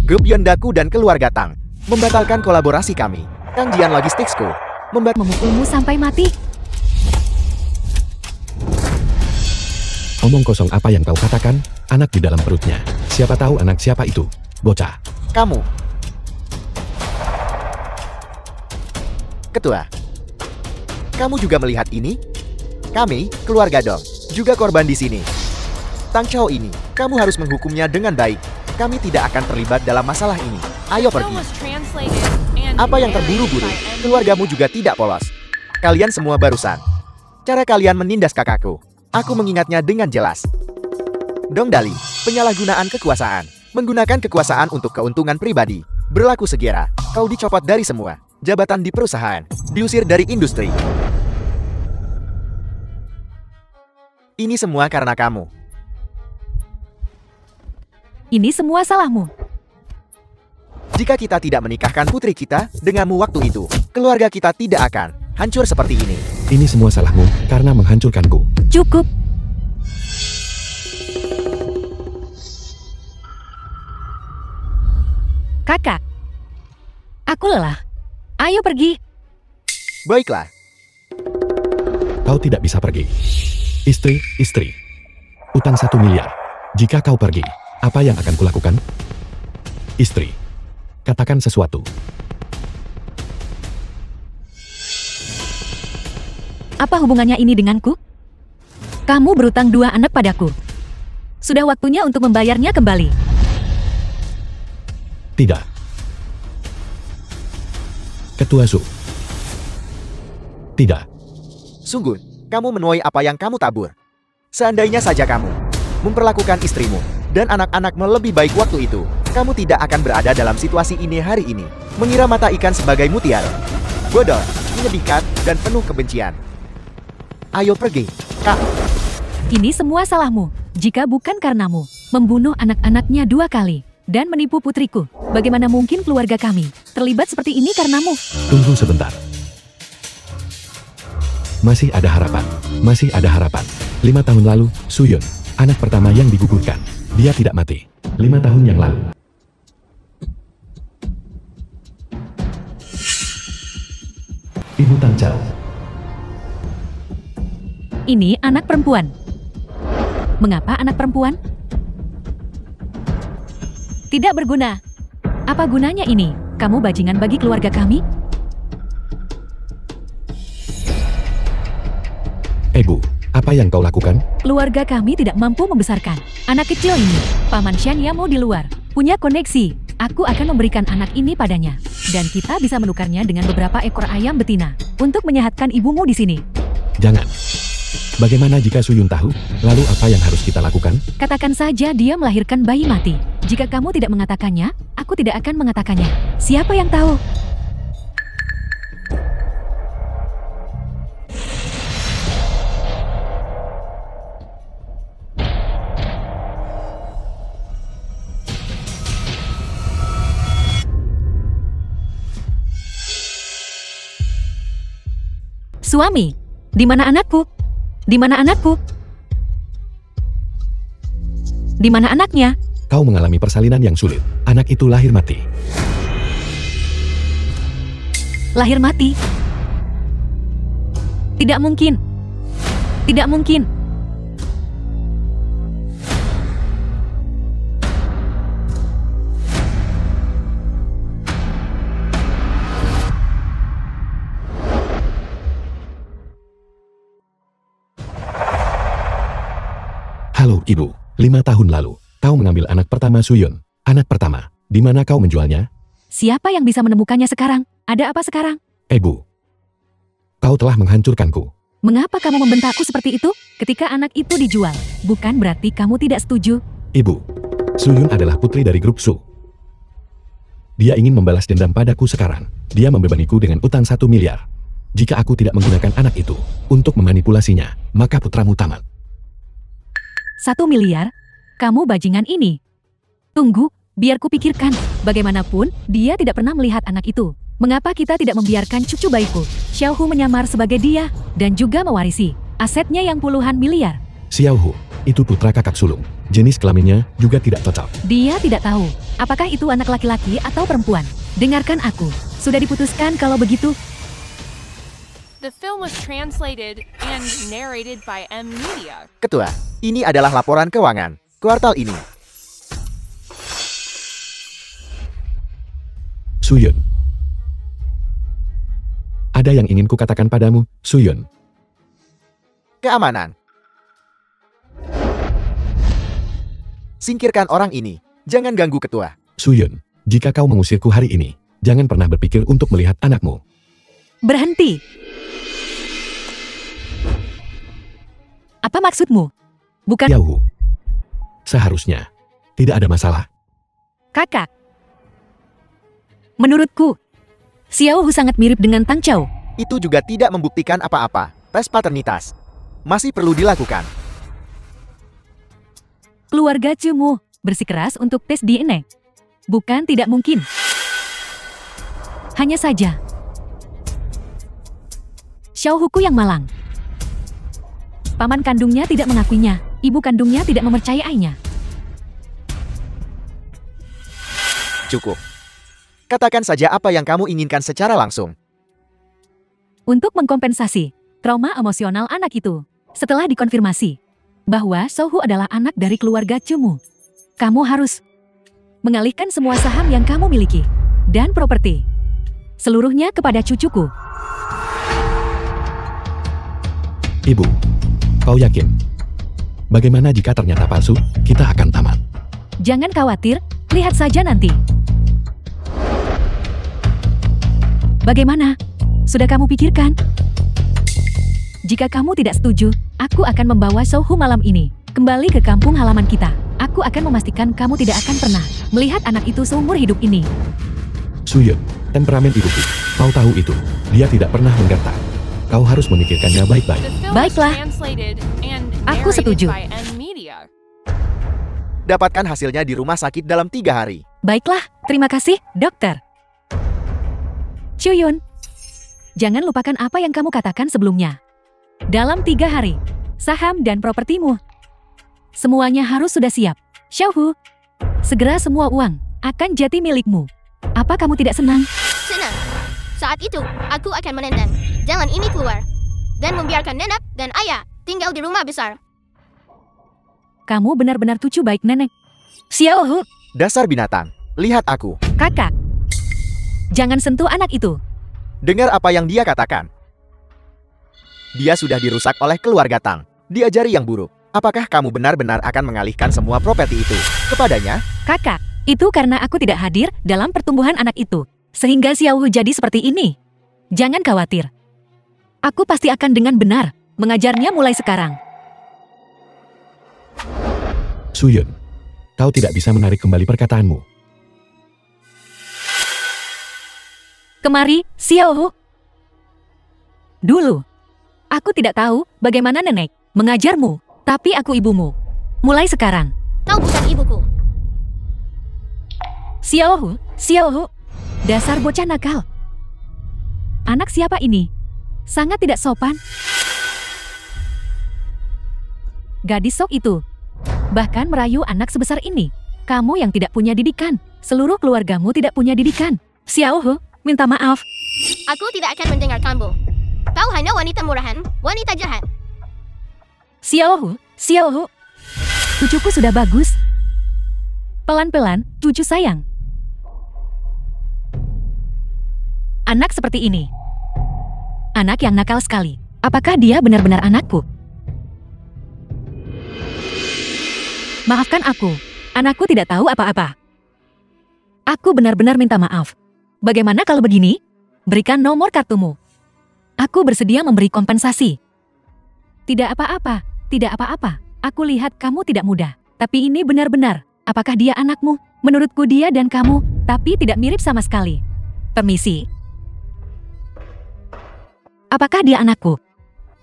Grup Yondaku dan keluarga Tang membatalkan kolaborasi kami. Tang Jian Logisticsku Memukulmu sampai mati. Omong kosong apa yang kau katakan? Anak di dalam perutnya. Siapa tahu anak siapa itu? Bocah. Kamu. Ketua. Kamu juga melihat ini? Kami, keluarga Dong, juga korban di sini. Tang Chou ini, kamu harus menghukumnya dengan baik. Kami tidak akan terlibat dalam masalah ini. Ayo pergi. Apa yang terburu-buru, keluargamu juga tidak polos. Kalian semua barusan. Cara kalian menindas kakakku. Aku mengingatnya dengan jelas. Dong Dali, penyalahgunaan kekuasaan. Menggunakan kekuasaan untuk keuntungan pribadi. Berlaku segera, kau dicopot dari semua jabatan di perusahaan. Diusir dari industri. Ini semua karena kamu. Ini semua salahmu. Jika kita tidak menikahkan putri kita denganmu waktu itu, keluarga kita tidak akan hancur seperti ini. Ini semua salahmu karena menghancurkanku. Cukup. Kakak. Aku lelah. Ayo pergi. Baiklah. Kau tidak bisa pergi. Istri. Utang 1 miliar. Jika kau pergi, apa yang akan kulakukan? Istri. Katakan sesuatu. Apa hubungannya ini denganku? Kamu berutang 2 anak padaku. Sudah waktunya untuk membayarnya kembali. Tidak. Ketua Su. Tidak. Sungguh, kamu menuai apa yang kamu tabur. Seandainya saja kamu memperlakukan istrimu dan anak-anakmu lebih baik waktu itu, kamu tidak akan berada dalam situasi ini hari ini. Mengira mata ikan sebagai mutiara. Bodoh, menyedihkan, dan penuh kebencian. Ayo pergi, Kak. Ini semua salahmu. Jika bukan karenamu, membunuh anak-anaknya 2 kali, dan menipu putriku, bagaimana mungkin keluarga kami terlibat seperti ini karenamu? Tunggu sebentar. Masih ada harapan. Masih ada harapan. 5 tahun lalu, Suyun, anak pertama yang digugurkan. Dia tidak mati. 5 tahun yang lalu. Ibu Tang Chou. Ini anak perempuan. Mengapa anak perempuan? Tidak berguna. Apa gunanya ini? Kamu bajingan bagi keluarga kami? Bu, apa yang kau lakukan? Keluarga kami tidak mampu membesarkan anak kecil ini. Paman Shan Yamo di luar punya koneksi. Aku akan memberikan anak ini padanya. Dan kita bisa menukarnya dengan beberapa ekor ayam betina untuk menyehatkan ibumu di sini. Jangan. Bagaimana jika Suyun tahu? Lalu apa yang harus kita lakukan? Katakan saja dia melahirkan bayi mati. Jika kamu tidak mengatakannya, aku tidak akan mengatakannya. Siapa yang tahu? Suami, di mana anakku? Di mana anakku? Di mana anaknya? Kau mengalami persalinan yang sulit. Anak itu lahir mati. Lahir mati? Tidak mungkin. Tidak mungkin. Halo, Ibu. 5 tahun lalu, kau mengambil anak pertama Suyun. Anak pertama. Di mana kau menjualnya? Siapa yang bisa menemukannya sekarang? Ada apa sekarang? Bu. Kau telah menghancurkanku. Mengapa kamu membentakku seperti itu? Ketika anak itu dijual, bukan berarti kamu tidak setuju. Ibu. Suyun adalah putri dari grup Su. Dia ingin membalas dendam padaku sekarang. Dia membebaniku dengan utang 1 miliar. Jika aku tidak menggunakan anak itu untuk memanipulasinya, maka putramu tamat. 1 miliar? Kamu bajingan ini. Tunggu, biar ku pikirkan. Bagaimanapun, dia tidak pernah melihat anak itu. Mengapa kita tidak membiarkan cucu bayiku, Xiaohu, menyamar sebagai dia, dan juga mewarisi asetnya yang puluhan miliar? Xiaohu, itu putra kakak sulung. Jenis kelaminnya juga tidak cocok. Dia tidak tahu, apakah itu anak laki-laki atau perempuan. Dengarkan aku, sudah diputuskan kalau begitu. The film was translated and narrated by M Media. Ketua, ini adalah laporan keuangan kuartal ini. Suyun. Ada yang ingin kukatakan padamu, Suyun. Keamanan. Singkirkan orang ini. Jangan ganggu ketua. Suyun, jika kau mengusirku hari ini, jangan pernah berpikir untuk melihat anakmu. Berhenti. Apa maksudmu? Bukan... Xiaohu. Seharusnya, tidak ada masalah. Kakak. Menurutku, Xiaohu sangat mirip dengan Tang Chao. Itu juga tidak membuktikan apa-apa. Tes paternitas masih perlu dilakukan. Keluarga Cumu bersikeras untuk tes DNA. Bukan tidak mungkin. Hanya saja, Xiaohuku yang malang. Paman kandungnya tidak mengakuinya, ibu kandungnya tidak mempercayainya. Cukup. Katakan saja apa yang kamu inginkan secara langsung. Untuk mengkompensasi trauma emosional anak itu, setelah dikonfirmasi bahwa Xiaohu adalah anak dari keluarga Cumu, kamu harus mengalihkan semua saham yang kamu miliki dan properti seluruhnya kepada cucuku. Ibu, kau yakin? Bagaimana jika ternyata palsu, kita akan tamat. Jangan khawatir, lihat saja nanti. Bagaimana? Sudah kamu pikirkan? Jika kamu tidak setuju, aku akan membawa Xiaohu malam ini kembali ke kampung halaman kita. Aku akan memastikan kamu tidak akan pernah melihat anak itu seumur hidup ini. Suyun, temperamen ibuku. Kau tahu itu. Dia tidak pernah menggertak. Kau harus memikirkannya baik-baik. The film Baiklah. was translated and Aku narrated setuju. by M Media. Dapatkan hasilnya di rumah sakit dalam 3 hari. Baiklah, terima kasih, dokter. Chuyun, jangan lupakan apa yang kamu katakan sebelumnya. Dalam 3 hari, saham dan propertimu, semuanya harus sudah siap. Xiaohu, segera semua uang akan jadi milikmu. Apa kamu tidak senang? Senang. Saat itu, aku akan menendang jalan ini keluar dan membiarkan nenek dan ayah tinggal di rumah besar. Kamu benar-benar cucu baik nenek. Xiaohu, Dasar binatang. Lihat aku. kakak. Jangan sentuh anak itu. Dengar apa yang dia katakan. Dia sudah dirusak oleh keluarga Tang. Diajari yang buruk. Apakah kamu benar-benar akan mengalihkan semua properti itu kepadanya? Kakak, itu karena aku tidak hadir dalam pertumbuhan anak itu. Sehingga Xiaohu jadi seperti ini. Jangan khawatir. Aku pasti akan dengan benar mengajarnya mulai sekarang. Suyun, kau tidak bisa menarik kembali perkataanmu. Kemari, Xiaohu. Dulu, aku tidak tahu bagaimana nenek mengajarmu, tapi aku ibumu. Mulai sekarang, Kau bukan ibuku. Xiaohu, dasar bocah nakal. Anak siapa ini? Sangat tidak sopan. Gadis sok itu, bahkan merayu anak sebesar ini. Kamu yang tidak punya didikan, seluruh keluargamu tidak punya didikan. Xiaohu, minta maaf. Aku tidak akan mendengar kamu. Kau hanya wanita murahan, wanita jahat. Xiaohu, cucuku sudah bagus. Pelan-pelan, cucu sayang. Anak seperti ini. Anak yang nakal sekali. Apakah dia benar-benar anakku? Maafkan aku. Anakku tidak tahu apa-apa. Aku benar-benar minta maaf. Bagaimana kalau begini? Berikan nomor kartumu. Aku bersedia memberi kompensasi. Tidak apa-apa, tidak apa-apa. Aku lihat kamu tidak mudah. Tapi ini benar-benar. Apakah dia anakmu? Menurutku dia dan kamu, tapi tidak mirip sama sekali. Permisi. Apakah dia anakku?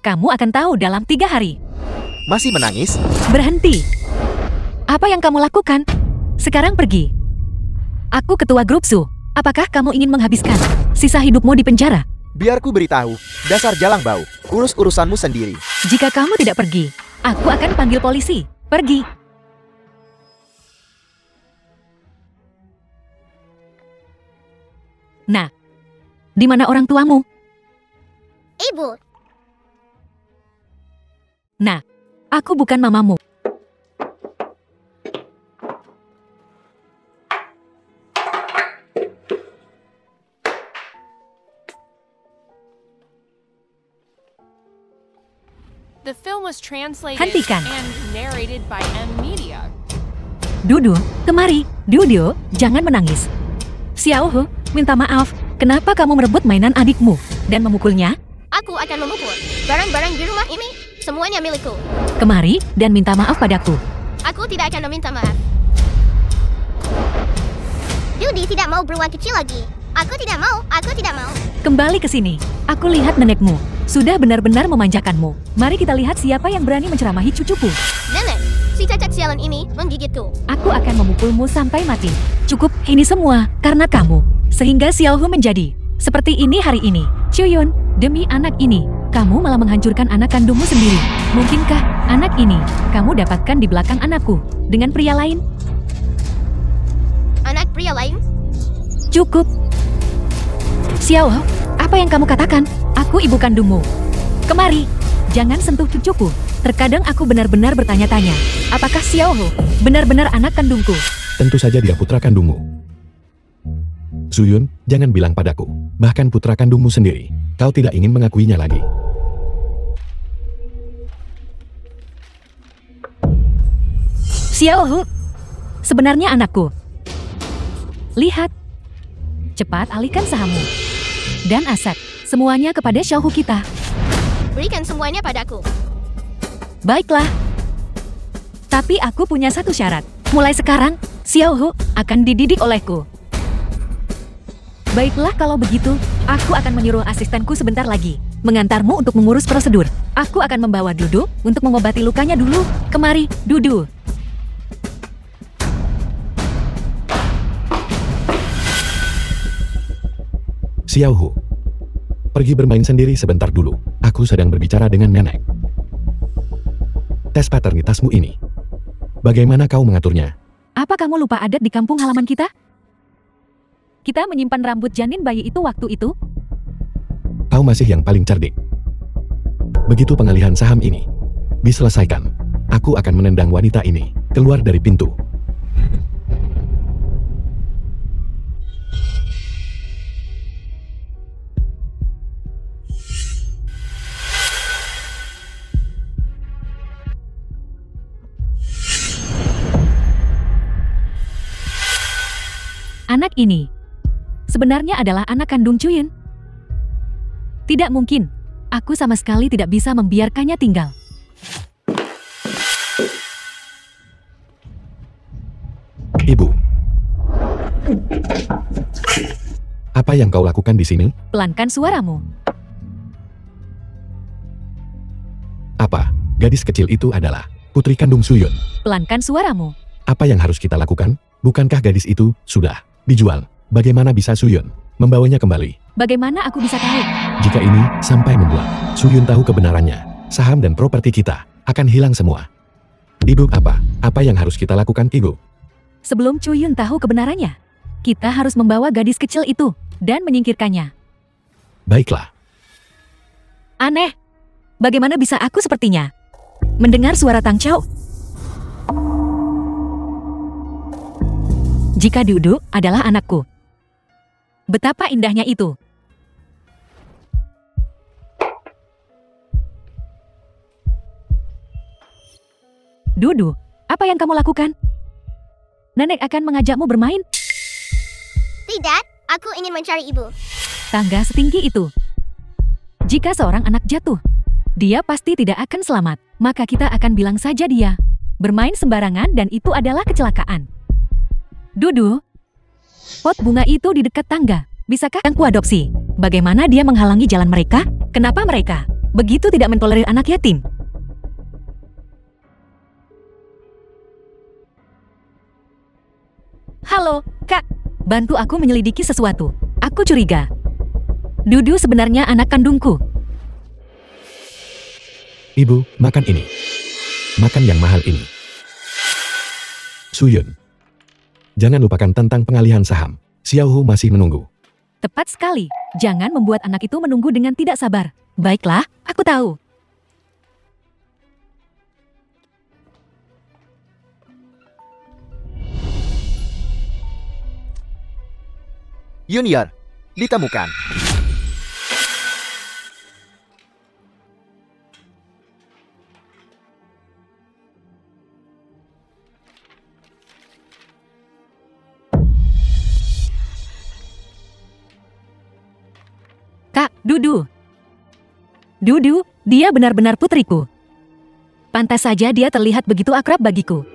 Kamu akan tahu dalam 3 hari. Masih menangis? Berhenti. Apa yang kamu lakukan? Sekarang pergi. Aku ketua grup Su. Apakah kamu ingin menghabiskan sisa hidupmu di penjara? Biarku beritahu, dasar jalang bau. Urus urusanmu sendiri. Jika kamu tidak pergi, aku akan panggil polisi. Pergi. Nah, di mana orang tuamu? Ibu, Nah, aku bukan mamamu. The film was translated Hentikan. and narrated by M Media. Dudu, kemari. Dudu, jangan menangis. Xiaohu, minta maaf. Kenapa kamu merebut mainan adikmu dan memukulnya? aku akan memukul. Barang-barang di rumah ini, semuanya milikku. Kemari dan minta maaf padaku. Aku tidak akan meminta maaf. Dudi tidak mau beruang kecil lagi. Aku tidak mau, aku tidak mau. Kembali ke sini. Aku lihat nenekmu sudah benar-benar memanjakanmu. Mari kita lihat siapa yang berani menceramahi cucuku. Nenek, si cacat sialan ini menggigitku. Aku akan memukulmu sampai mati. Cukup, ini semua karena kamu. Sehingga Xiaohu menjadi seperti ini hari ini. Chuyun, demi anak ini, kamu malah menghancurkan anak kandungmu sendiri. Mungkinkah anak ini kamu dapatkan di belakang anakku dengan pria lain? Anak pria lain? Cukup. Xiaohu, apa yang kamu katakan? Aku ibu kandungmu. Kemari, jangan sentuh cucuku. Terkadang aku benar-benar bertanya-tanya, apakah Xiaohu benar-benar anak kandungku? Tentu saja dia putra kandungmu. Zuyun, jangan bilang padaku. Bahkan putra kandungmu sendiri. Kau tidak ingin mengakuinya lagi. Xiaohu, sebenarnya anakku. Lihat. Cepat alihkan sahammu. Dan aset. Semuanya kepada Xiaohu kita. Berikan semuanya padaku. Baiklah. Tapi aku punya satu syarat. Mulai sekarang, Xiaohu akan dididik olehku. Baiklah kalau begitu, aku akan menyuruh asistenku sebentar lagi mengantarmu untuk mengurus prosedur. Aku akan membawa Dudu untuk mengobati lukanya dulu. Kemari, Dudu. Xiaohu, pergi bermain sendiri sebentar dulu. Aku sedang berbicara dengan nenek. Tes paternitasmu ini, bagaimana kau mengaturnya? Apa kamu lupa adat di kampung halaman kita? Kita menyimpan rambut janin bayi itu waktu itu? Kau masih yang paling cerdik. Begitu pengalihan saham ini diselesaikan, aku akan menendang wanita ini keluar dari pintu. Anak ini sebenarnya adalah anak kandung Chuyun. Tidak mungkin. Aku sama sekali tidak bisa membiarkannya tinggal. Ibu, apa yang kau lakukan di sini? Pelankan suaramu. Apa? Gadis kecil itu adalah putri kandung Suyun. Pelankan suaramu. Apa yang harus kita lakukan? Bukankah gadis itu sudah dijual? Bagaimana bisa Suyun membawanya kembali? Bagaimana aku bisa tahu? Jika ini sampai membuat Suyun tahu kebenarannya, saham dan properti kita akan hilang semua. Ibu, apa yang harus kita lakukan, Ibu? Sebelum Chuyun tahu kebenarannya, kita harus membawa gadis kecil itu dan menyingkirkannya. Baiklah. Aneh. Bagaimana bisa aku sepertinya mendengar suara Tang Chao? Jika Dudu adalah anakku. Betapa indahnya itu. Dudu, apa yang kamu lakukan? Nenek akan mengajakmu bermain? Tidak, aku ingin mencari ibu. Tangga setinggi itu. Jika seorang anak jatuh, dia pasti tidak akan selamat. Maka kita akan bilang saja dia bermain sembarangan dan itu adalah kecelakaan. Dudu, pot bunga itu di dekat tangga. Bisakah aku adopsi? Bagaimana dia menghalangi jalan mereka? Kenapa mereka begitu tidak mentolerir anak yatim? Halo, Kak. Bantu aku menyelidiki sesuatu. Aku curiga. Dudu sebenarnya anak kandungku. Ibu, makan ini. Makan yang mahal ini. Suyun. Jangan lupakan tentang pengalihan saham. Xiaohu masih menunggu. Tepat sekali. Jangan membuat anak itu menunggu dengan tidak sabar. Baiklah, aku tahu. Junior, ditemukan. Kak, Dudu. Dudu, dia benar-benar putriku. Pantas saja dia terlihat begitu akrab bagiku.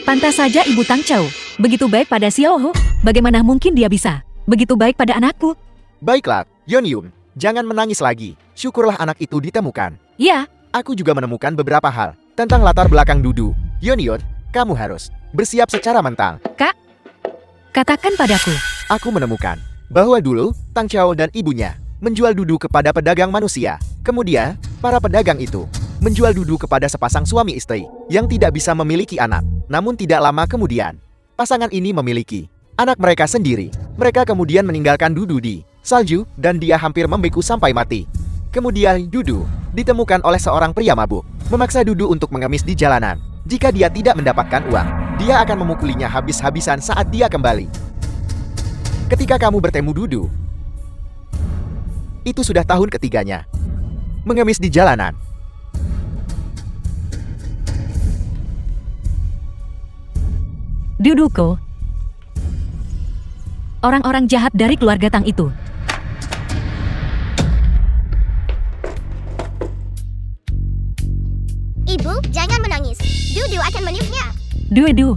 Pantas saja Ibu Tang Chao begitu baik pada Xiaohu. Bagaimana mungkin dia bisa begitu baik pada anakku? Baiklah, Yeon-yun, jangan menangis lagi. Syukurlah anak itu ditemukan. Ya, Aku juga menemukan beberapa hal tentang latar belakang Dudu. Yeon-yun, kamu harus bersiap secara mental. Kak. Katakan padaku. Aku menemukan bahwa dulu Tang Chao dan ibunya menjual Dudu kepada pedagang manusia. Kemudian, para pedagang itu menjual Dudu kepada sepasang suami istri yang tidak bisa memiliki anak. Namun tidak lama kemudian, pasangan ini memiliki anak mereka sendiri. Mereka kemudian meninggalkan Dudu di salju dan dia hampir membeku sampai mati. Kemudian Dudu ditemukan oleh seorang pria mabuk, memaksa Dudu untuk mengemis di jalanan. Jika dia tidak mendapatkan uang, dia akan memukulinya habis-habisan saat dia kembali. Ketika kamu bertemu Dudu, itu sudah tahun ketiganya. Mengemis di jalanan. Duduko. Orang-orang jahat dari keluarga Tang itu. Ibu, jangan menangis. Dudu akan meniupnya. Dudu.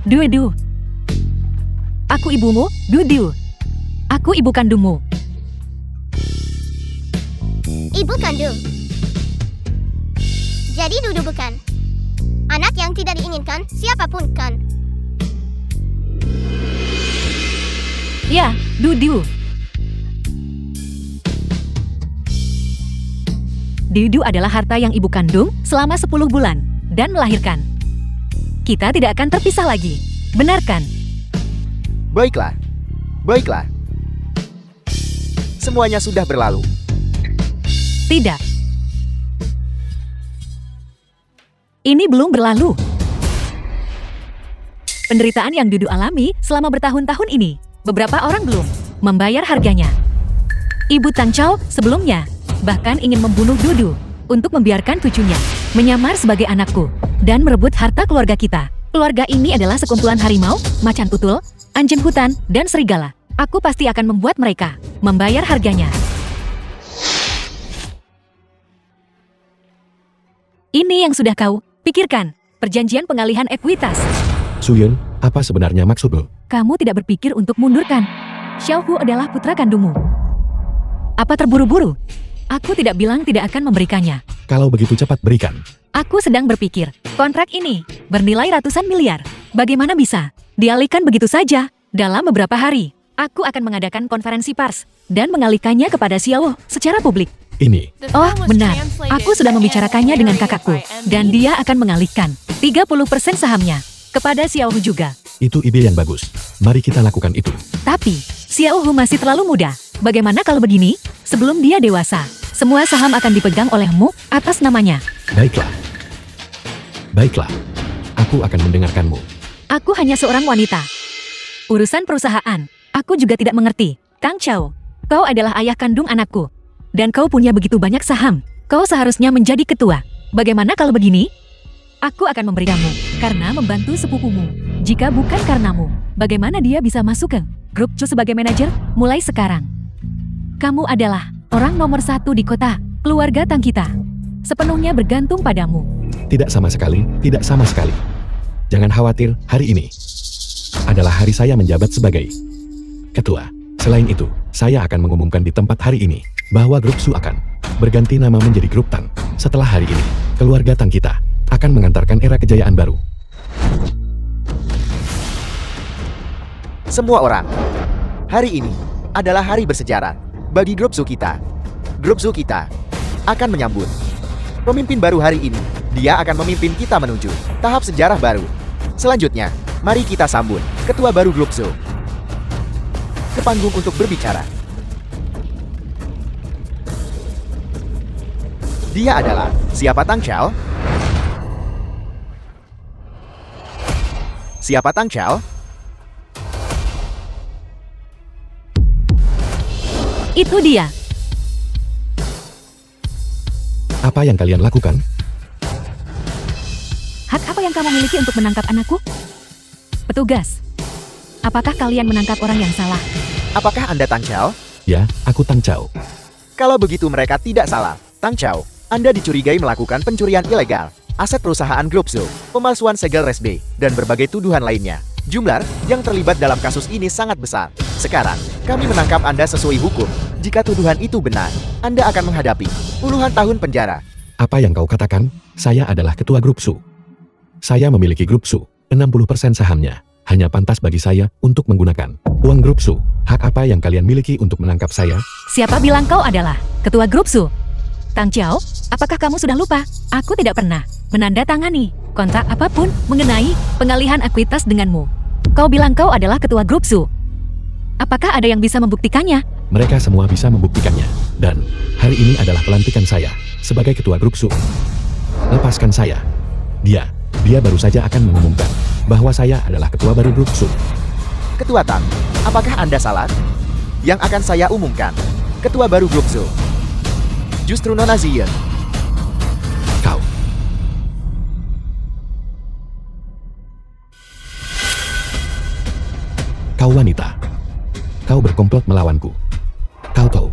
Dudu. Aku ibumu, Dudu. Aku ibu kandungmu. Ibu kandung. Jadi Dudu bukan anak yang tidak diinginkan siapapun kan? Ya, Dudu. Dudu adalah harta yang ibu kandung selama 10 bulan dan melahirkan. Kita tidak akan terpisah lagi. Benarkan? Baiklah. Baiklah. Semuanya sudah berlalu. Tidak. Ini belum berlalu. Penderitaan yang Dudu alami selama bertahun-tahun ini, beberapa orang belum membayar harganya. Ibu Tang Chao sebelumnya bahkan ingin membunuh Dudu untuk membiarkan cucunya menyamar sebagai anakku dan merebut harta keluarga kita. Keluarga ini adalah sekumpulan harimau, macan tutul, anjing hutan, dan serigala. Aku pasti akan membuat mereka membayar harganya. Ini yang sudah kau pikirkan, perjanjian pengalihan ekuitas. Suyun, apa sebenarnya maksudmu? Kamu tidak berpikir untuk mundurkan. Xiaohu adalah putra kandungmu. Apa terburu-buru? Aku tidak bilang tidak akan memberikannya. Kalau begitu cepat berikan. Aku sedang berpikir, kontrak ini bernilai ratusan miliar. Bagaimana bisa dialihkan begitu saja? Dalam beberapa hari, aku akan mengadakan konferensi pers dan mengalihkannya kepada Xiaohu secara publik. Ini. Oh, benar. Aku sudah membicarakannya dengan kakakku, dan dia akan mengalihkan 30% sahamnya kepada Xiaohu juga. Itu ide yang bagus. Mari kita lakukan itu. Tapi, Xiaohu masih terlalu muda. Bagaimana kalau begini? Sebelum dia dewasa, semua saham akan dipegang olehmu atas namanya. Baiklah. Baiklah. Aku akan mendengarkanmu. Aku hanya seorang wanita. Urusan perusahaan, aku juga tidak mengerti. Tang Chao, kau adalah ayah kandung anakku. Dan kau punya begitu banyak saham. Kau seharusnya menjadi ketua. Bagaimana kalau begini? Aku akan memberikanmu karena membantu sepupumu. Jika bukan karenamu, bagaimana dia bisa masuk ke grup Chu sebagai manajer mulai sekarang? Kamu adalah orang nomor 1 di kota, keluarga Tang kita. Sepenuhnya bergantung padamu. Tidak sama sekali, tidak sama sekali. Jangan khawatir, hari ini adalah hari saya menjabat sebagai ketua. Selain itu, saya akan mengumumkan di tempat hari ini bahwa grup Su akan berganti nama menjadi grup Tang. Setelah hari ini, keluarga Tang kita akan mengantarkan era kejayaan baru. semua orang. Hari ini adalah hari bersejarah bagi grup Zu kita. Grup Zu kita akan menyambut pemimpin baru hari ini. Dia akan memimpin kita menuju tahap sejarah baru. Selanjutnya, mari kita sambut ketua baru grup Zu ke panggung untuk berbicara. Dia adalah siapa, Tang Xiao? Siapa Tang Xiao? Itu dia. Apa yang kalian lakukan? Hak apa yang kamu miliki untuk menangkap anakku? Petugas, apakah kalian menangkap orang yang salah? Apakah Anda Tang Xiao? Ya, aku Tang Xiao. Kalau begitu mereka tidak salah. Tang Xiao, Anda dicurigai melakukan pencurian ilegal aset perusahaan grup Zu, pemalsuan segel res B, dan berbagai tuduhan lainnya. Jumlah yang terlibat dalam kasus ini sangat besar. Sekarang, kami menangkap Anda sesuai hukum. Jika tuduhan itu benar, Anda akan menghadapi puluhan tahun penjara. Apa yang kau katakan? Saya adalah ketua grup Zu. Saya memiliki grup Zu, 60% sahamnya. Hanya pantas bagi saya untuk menggunakan uang grup Zu. Hak apa yang kalian miliki untuk menangkap saya? Siapa bilang kau adalah ketua grup Zu? Tang Xiao, apakah kamu sudah lupa? Aku tidak pernah menandatangani kontrak apapun mengenai pengalihan ekuitas denganmu. Kau bilang kau adalah ketua grup Zu. Apakah ada yang bisa membuktikannya? Mereka semua bisa membuktikannya. Dan hari ini adalah pelantikan saya sebagai ketua grup Zu. Lepaskan saya. Dia baru saja akan mengumumkan bahwa saya adalah ketua baru grup Zu. Ketua Tang, apakah Anda salah? Yang akan saya umumkan, ketua baru grup Zu justru Nona Ziyan. Kau wanita. Kau berkomplot melawanku. Kau tahu.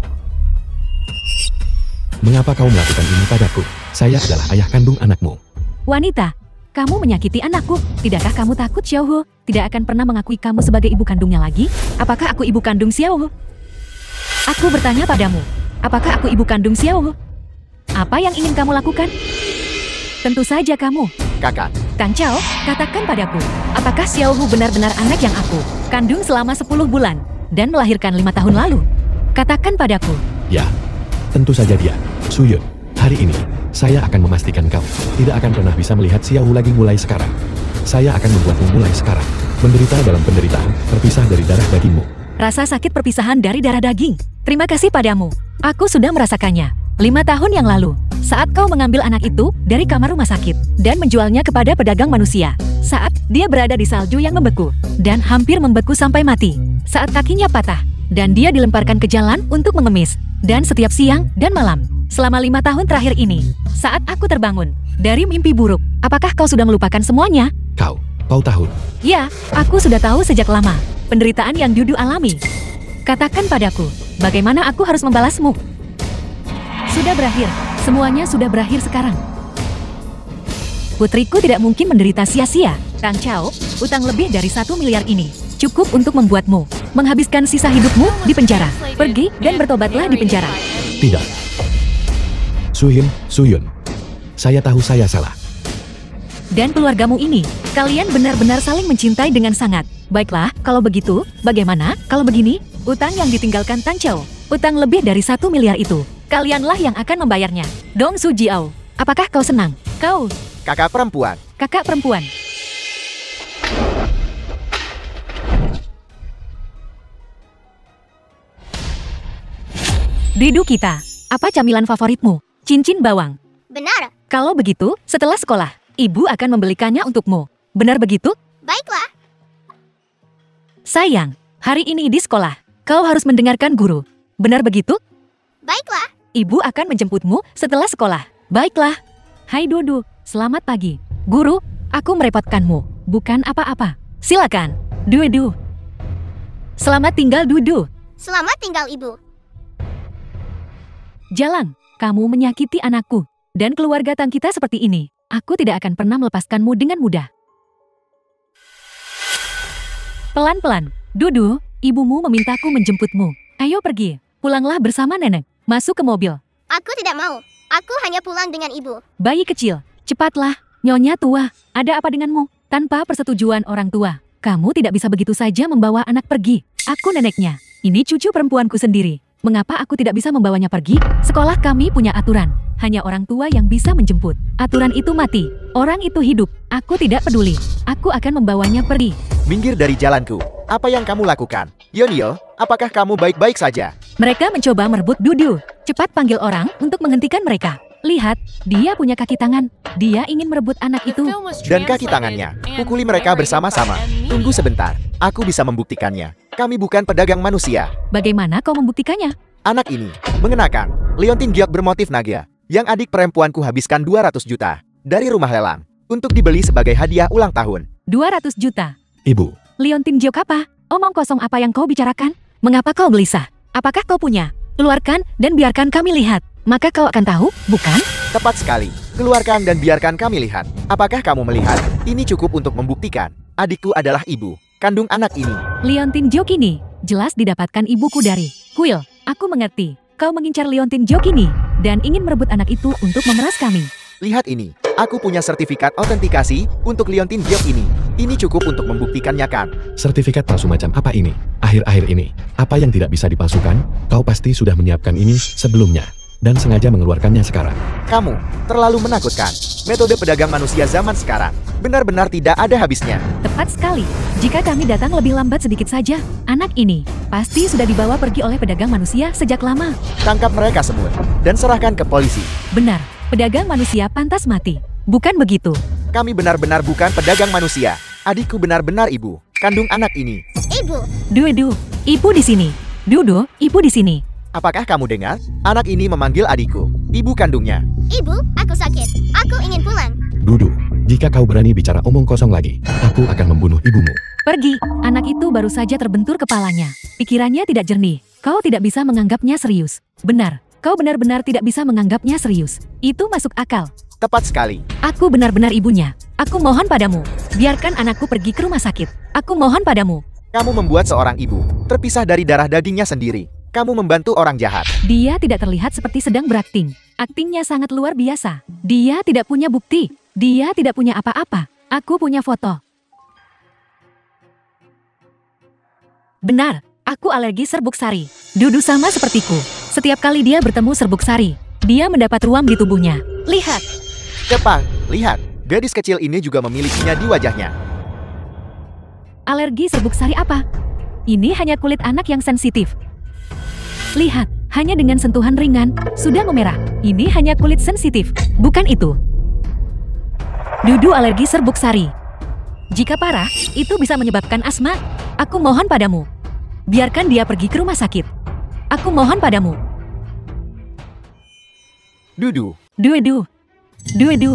Mengapa kau melakukan ini padaku? Saya adalah ayah kandung anakmu. Wanita, kamu menyakiti anakku. Tidakkah kamu takut Xiaohu tidak akan pernah mengakui kamu sebagai ibu kandungnya lagi? Apakah aku ibu kandung Xiaohu? Aku bertanya padamu, apakah aku ibu kandung Xiaohu? Apa yang ingin kamu lakukan? Tentu saja kamu. Kakak, Tang Xiao, katakan padaku, apakah Xiaohu benar-benar anak yang aku kandung selama 10 bulan dan melahirkan 5 tahun lalu? Katakan padaku. Ya, tentu saja dia. Suyun, hari ini, saya akan memastikan kau tidak akan pernah bisa melihat Xiaohu lagi mulai sekarang. Saya akan membuatmu mulai sekarang menderita dalam penderitaan, terpisah dari darah dagingmu. Rasa sakit perpisahan dari darah daging. Terima kasih padamu. Aku sudah merasakannya. 5 tahun yang lalu, saat kau mengambil anak itu dari kamar rumah sakit dan menjualnya kepada pedagang manusia. Saat dia berada di salju yang membeku dan hampir membeku sampai mati. Saat kakinya patah dan dia dilemparkan ke jalan untuk mengemis. Dan setiap siang dan malam, selama 5 tahun terakhir ini, saat aku terbangun dari mimpi buruk, apakah kau sudah melupakan semuanya? Kau tahu. Ya, aku sudah tahu sejak lama penderitaan yang Dudu alami. Katakan padaku, bagaimana aku harus membalasmu? Sudah berakhir, semuanya sudah berakhir sekarang. Putriku tidak mungkin menderita sia-sia. Tang Xiao, utang lebih dari 1 miliar ini cukup untuk membuatmu menghabiskan sisa hidupmu di penjara. Pergi dan bertobatlah di penjara. Tidak. Suyun. Saya tahu saya salah. Dan keluargamu ini, kalian benar-benar saling mencintai dengan sangat. Baiklah, kalau begitu, bagaimana kalau begini? Utang yang ditinggalkan Tang Xiao, utang lebih dari 1 miliar itu, kalianlah yang akan membayarnya. Dong Su Jiao, apakah kau senang? Kau, kakak perempuan. kakak perempuan. Dudu kita, apa camilan favoritmu? Cincin bawang. Benar. Kalau begitu, setelah sekolah, ibu akan membelikannya untukmu. Benar begitu? Baiklah. Sayang, hari ini di sekolah, kau harus mendengarkan guru. Benar begitu? Baiklah. Ibu akan menjemputmu setelah sekolah. Baiklah. Hai Dudu, selamat pagi. Guru, aku merepotkanmu. Bukan apa-apa. Silakan, Dudu. Selamat tinggal Dudu. Selamat tinggal ibu. Jalan, kamu menyakiti anakku. Dan keluarga Tang kita seperti ini. Aku tidak akan pernah melepaskanmu dengan mudah. Pelan-pelan, Dudu, ibumu memintaku menjemputmu. Ayo pergi, pulanglah bersama nenek. Masuk ke mobil. Aku tidak mau. Aku hanya pulang dengan ibu. Bayi kecil, cepatlah. Nyonya tua, ada apa denganmu? Tanpa persetujuan orang tua, Kamu tidak bisa begitu saja membawa anak pergi. Aku neneknya. Ini cucu perempuanku sendiri. Mengapa aku tidak bisa membawanya pergi? Sekolah kami punya aturan. Hanya orang tua yang bisa menjemput. Aturan itu mati. Orang itu hidup. Aku tidak peduli. Aku akan membawanya pergi. Minggir dari jalanku. Apa yang kamu lakukan? Yonio, apakah kamu baik-baik saja? Mereka mencoba merebut Dudu. Cepat panggil orang untuk menghentikan mereka. Lihat, dia punya kaki tangan. Dia ingin merebut anak itu. Dan kaki tangannya. Pukuli mereka bersama-sama. Tunggu sebentar. Aku bisa membuktikannya. Kami bukan pedagang manusia. Bagaimana kau membuktikannya? Anak ini mengenakan liontin giok bermotif naga yang adik perempuanku habiskan 200 juta dari rumah lelang untuk dibeli sebagai hadiah ulang tahun. 200 juta. Ibu, Liontin giok apa? Omong kosong apa yang kau bicarakan? Mengapa kau gelisah? Apakah kau punya? Keluarkan dan biarkan kami lihat. Maka kau akan tahu, bukan? Tepat sekali. Keluarkan dan biarkan kami lihat. Apakah kamu melihat? Ini cukup untuk membuktikan. Adikku adalah ibu kandung anak ini. Liontin giok ini jelas didapatkan ibuku dari kuil. Aku mengerti. Kau mengincar Liontin giok ini dan ingin merebut anak itu untuk memeras kami. Lihat ini. Aku punya sertifikat autentikasi untuk liontin giok ini. Ini cukup untuk membuktikannya kan? sertifikat palsu macam apa ini? Akhir-akhir ini, apa yang tidak bisa dipalsukan? Kau pasti sudah menyiapkan ini sebelumnya dan sengaja mengeluarkannya sekarang. Kamu terlalu menakutkan. Metode pedagang manusia zaman sekarang benar-benar tidak ada habisnya. Tepat sekali. Jika kami datang lebih lambat sedikit saja, anak ini pasti sudah dibawa pergi oleh pedagang manusia sejak lama. Tangkap mereka semua dan serahkan ke polisi. Benar, pedagang manusia pantas mati. Bukan begitu? Kami benar-benar bukan pedagang manusia. Adikku benar-benar ibu kandung anak ini. Ibu, Dudu, ibu di sini. Dudu, ibu di sini. Apakah kamu dengar? Anak ini memanggil adikku, ibu kandungnya. ibu, aku sakit. Aku ingin pulang. Dudu, jika kau berani bicara omong kosong lagi, aku akan membunuh ibumu. Pergi. Anak itu baru saja terbentur kepalanya. Pikirannya tidak jernih. Kau tidak bisa menganggapnya serius. Benar, kau benar-benar tidak bisa menganggapnya serius. Itu masuk akal. Tepat sekali. Aku benar-benar ibunya. Aku mohon padamu, biarkan anakku pergi ke rumah sakit. Aku mohon padamu. Kamu membuat seorang ibu terpisah dari darah dagingnya sendiri. Kamu membantu orang jahat. Dia tidak terlihat seperti sedang berakting. Aktingnya sangat luar biasa. Dia tidak punya bukti. Dia tidak punya apa-apa. Aku punya foto. Benar, aku alergi serbuk sari. Dudu sama sepertiku. Setiap kali dia bertemu serbuk sari, dia mendapat ruam di tubuhnya. Lihat. Jepang, lihat. Gadis kecil ini juga memilikinya di wajahnya. Alergi serbuk sari apa? Ini hanya kulit anak yang sensitif. Lihat, hanya dengan sentuhan ringan, sudah memerah. Ini hanya kulit sensitif, bukan itu. Dudu alergi serbuk sari. Jika parah, itu bisa menyebabkan asma. Aku mohon padamu. Biarkan dia pergi ke rumah sakit. Aku mohon padamu. Dudu. Dudu. Dudu.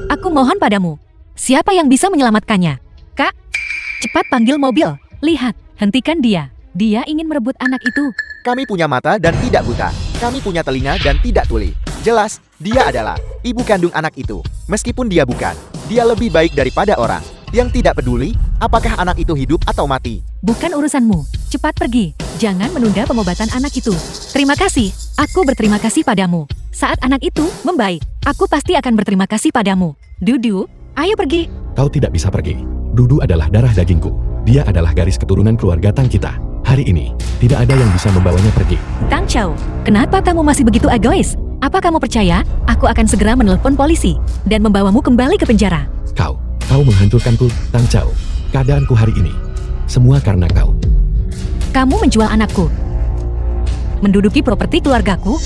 Aku mohon padamu. Siapa yang bisa menyelamatkannya? Kak, cepat panggil mobil. Lihat, hentikan dia. Dia ingin merebut anak itu. Kami punya mata dan tidak buta. Kami punya telinga dan tidak tuli. Jelas, dia adalah ibu kandung anak itu. Meskipun dia bukan, dia lebih baik daripada orang yang tidak peduli apakah anak itu hidup atau mati. Bukan urusanmu. Cepat pergi. Jangan menunda pengobatan anak itu. Terima kasih. Aku berterima kasih padamu. Saat anak itu membaik, aku pasti akan berterima kasih padamu. Dudu, ayo pergi. Kau tidak bisa pergi. Dudu adalah darah dagingku. Dia adalah garis keturunan keluarga Tang kita. Hari ini, tidak ada yang bisa membawanya pergi. Tang Chao, kenapa kamu masih begitu egois? Apa kamu percaya? Aku akan segera menelepon polisi dan membawamu kembali ke penjara. Kau menghancurkanku, Tang Chao. Keadaanku hari ini, semua karena kau. Kamu menjual anakku, menduduki properti keluargaku.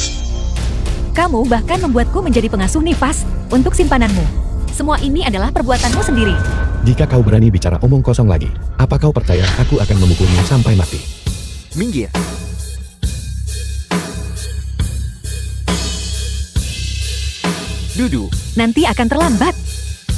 Kamu bahkan membuatku menjadi pengasuh nifas untuk simpananmu. Semua ini adalah perbuatanmu sendiri. Jika kau berani bicara omong kosong lagi, apa kau percaya aku akan memukulmu sampai mati? Minggir. Dudu. Nanti akan terlambat.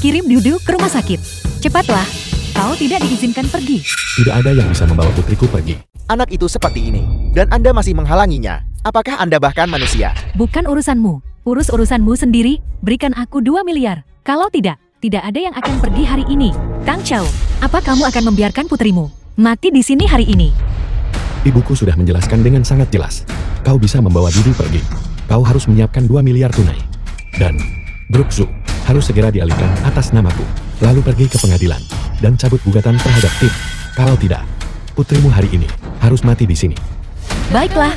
Kirim Dudu ke rumah sakit. Cepatlah. Kau tidak diizinkan pergi. Tidak ada yang bisa membawa putriku pergi. Anak itu seperti ini, dan Anda masih menghalanginya. Apakah Anda bahkan manusia? Bukan urusanmu. Urus urusanmu sendiri. Berikan aku 2 miliar. Kalau tidak, tidak ada yang akan pergi hari ini. Tang Chao, apa kamu akan membiarkan putrimu mati di sini hari ini? Ibuku sudah menjelaskan dengan sangat jelas. Kau bisa membawa Dudu pergi. Kau harus menyiapkan 2 miliar tunai. Dan Drukzu harus segera dialihkan atas namaku. Lalu pergi ke pengadilan dan cabut gugatan terhadap Tip. Kalau tidak, putrimu hari ini harus mati di sini. Baiklah,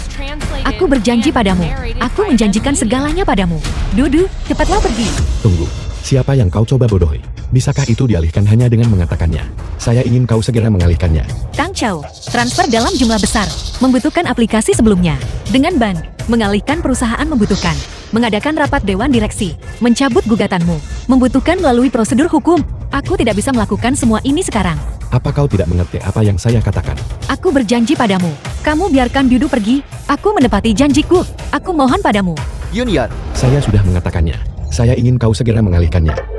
aku berjanji padamu. Aku menjanjikan segalanya padamu. Dudu, cepatlah pergi. Tunggu, siapa yang kau coba bodohi? Bisakah itu dialihkan hanya dengan mengatakannya? Saya ingin kau segera mengalihkannya. Tang Chao, transfer dalam jumlah besar. Membutuhkan aplikasi sebelumnya. Dengan bank, mengalihkan perusahaan membutuhkan. Mengadakan rapat dewan direksi. Mencabut gugatanmu. Membutuhkan melalui prosedur hukum. Aku tidak bisa melakukan semua ini sekarang. Apa kau tidak mengerti apa yang saya katakan? Aku berjanji padamu. Kamu biarkan Dudu pergi. Aku menepati janjiku. Aku mohon padamu. Junior, Saya sudah mengatakannya. Saya ingin kau segera mengalihkannya.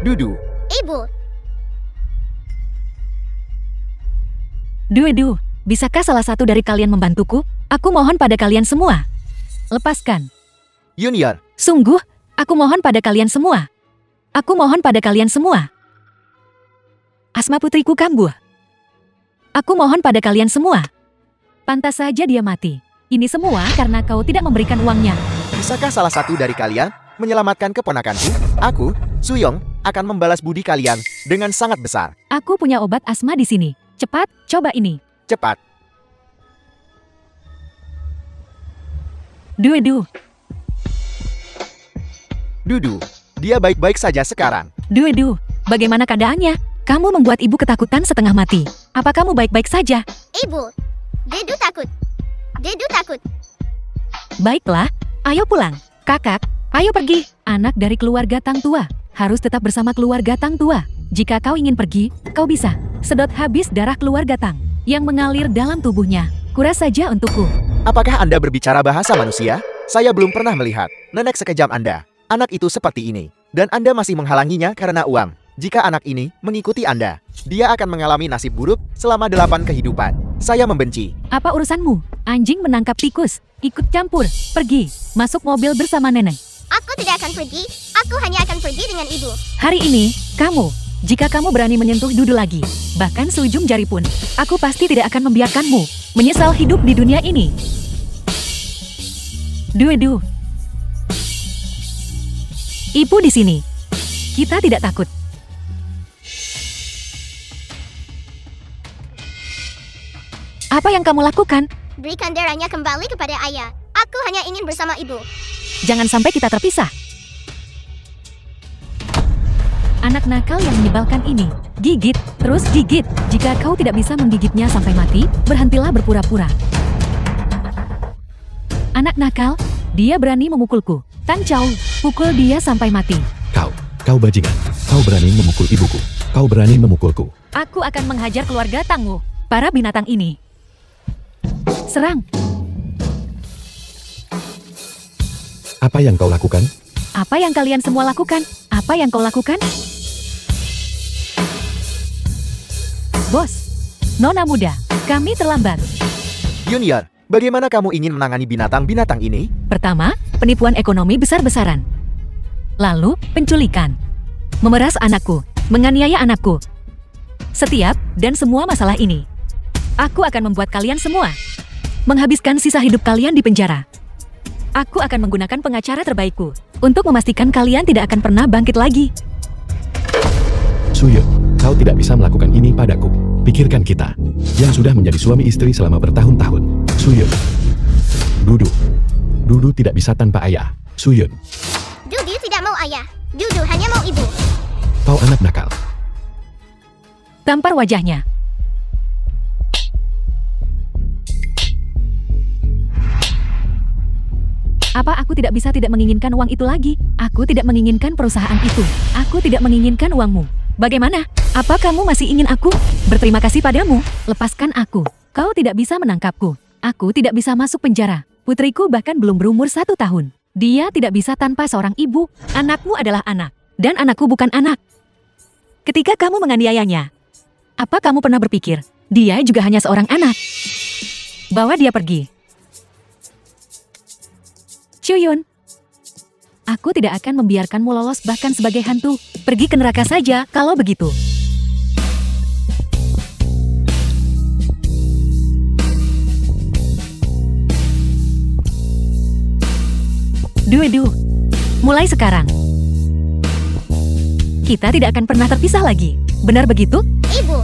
Dudu, Ibu, Dudu, bisakah salah satu dari kalian membantuku? Aku mohon pada kalian semua. Lepaskan. Junior, Sungguh, aku mohon pada kalian semua. Aku mohon pada kalian semua. Asma putriku kambuh. Aku mohon pada kalian semua. Pantas saja dia mati. Ini semua karena kau tidak memberikan uangnya. bisakah salah satu dari kalian menyelamatkan keponakanku? Aku, Suyong, akan membalas budi kalian dengan sangat besar. Aku punya obat asma di sini. Cepat, coba ini. Cepat, Dudu, Dudu, dia baik-baik saja sekarang. Dudu, bagaimana keadaannya? Kamu membuat ibu ketakutan setengah mati. Apa kamu baik-baik saja? Ibu. Dudu takut. Dudu takut. Baiklah, ayo pulang. Kakak, ayo pergi. Anak dari keluarga Tang Tua harus tetap bersama keluarga Tang Tua. Jika kau ingin pergi, kau bisa. Sedot habis darah keluarga Tang yang mengalir dalam tubuhnya. Kuras saja untukku. Apakah Anda berbicara bahasa manusia? Saya belum pernah melihat nenek sekejam Anda. Anak itu seperti ini, dan Anda masih menghalanginya karena uang. Jika anak ini mengikuti Anda, dia akan mengalami nasib buruk selama 8 kehidupan. Saya membenci. Apa urusanmu? Anjing menangkap tikus. Ikut campur. Pergi. Masuk mobil bersama nenek. Aku tidak akan pergi. Aku hanya akan pergi dengan ibu. Hari ini, kamu. Jika kamu berani menyentuh Dudu lagi, bahkan seujung jari pun, aku pasti tidak akan membiarkanmu menyesal hidup di dunia ini. Dudu. Ibu di sini. Kita tidak takut. Apa yang kamu lakukan? Berikan darahnya kembali kepada ayah. Aku hanya ingin bersama ibu. Jangan sampai kita terpisah. Anak nakal yang menyebalkan ini. Gigit, terus gigit. Jika kau tidak bisa menggigitnya sampai mati, berhentilah berpura-pura. Anak nakal, dia berani memukulku. Tang Chao, pukul dia sampai mati. Kau bajingan. Kau berani memukul ibuku. Kau berani memukulku. Aku akan menghajar keluarga Tangmu. Para binatang ini. Serang. Apa yang kau lakukan? Apa yang kalian semua lakukan? Apa yang kau lakukan? Bos, Nona muda, kami terlambat. Junior, bagaimana kamu ingin menangani binatang-binatang ini? Pertama, penipuan ekonomi besar-besaran. Lalu, penculikan. Memeras anakku, menganiaya anakku. Setiap dan semua masalah ini. Aku akan membuat kalian semua menghabiskan sisa hidup kalian di penjara. Aku akan menggunakan pengacara terbaikku untuk memastikan kalian tidak akan pernah bangkit lagi. Suyun, kau tidak bisa melakukan ini padaku. Pikirkan kita, yang sudah menjadi suami istri selama bertahun-tahun. Suyun. Dudu tidak bisa tanpa ayah. Suyun. Dudu tidak mau ayah. Dudu hanya mau ibu. Kau anak nakal. Tampar wajahnya. Apa aku tidak bisa tidak menginginkan uang itu lagi? Aku tidak menginginkan perusahaan itu. Aku tidak menginginkan uangmu. Bagaimana? Apa kamu masih ingin aku? Berterima kasih padamu. Lepaskan aku. Kau tidak bisa menangkapku. Aku tidak bisa masuk penjara. Putriku bahkan belum berumur 1 tahun. Dia tidak bisa tanpa seorang ibu. Anakmu adalah anak. Dan anakku bukan anak. Ketika kamu menganiayanya, apa kamu pernah berpikir, dia juga hanya seorang anak? Bawa dia pergi. Chuyun, aku tidak akan membiarkanmu lolos bahkan sebagai hantu. Pergi ke neraka saja kalau begitu. Dudu, mulai sekarang. Kita tidak akan pernah terpisah lagi. Benar begitu? Ibu,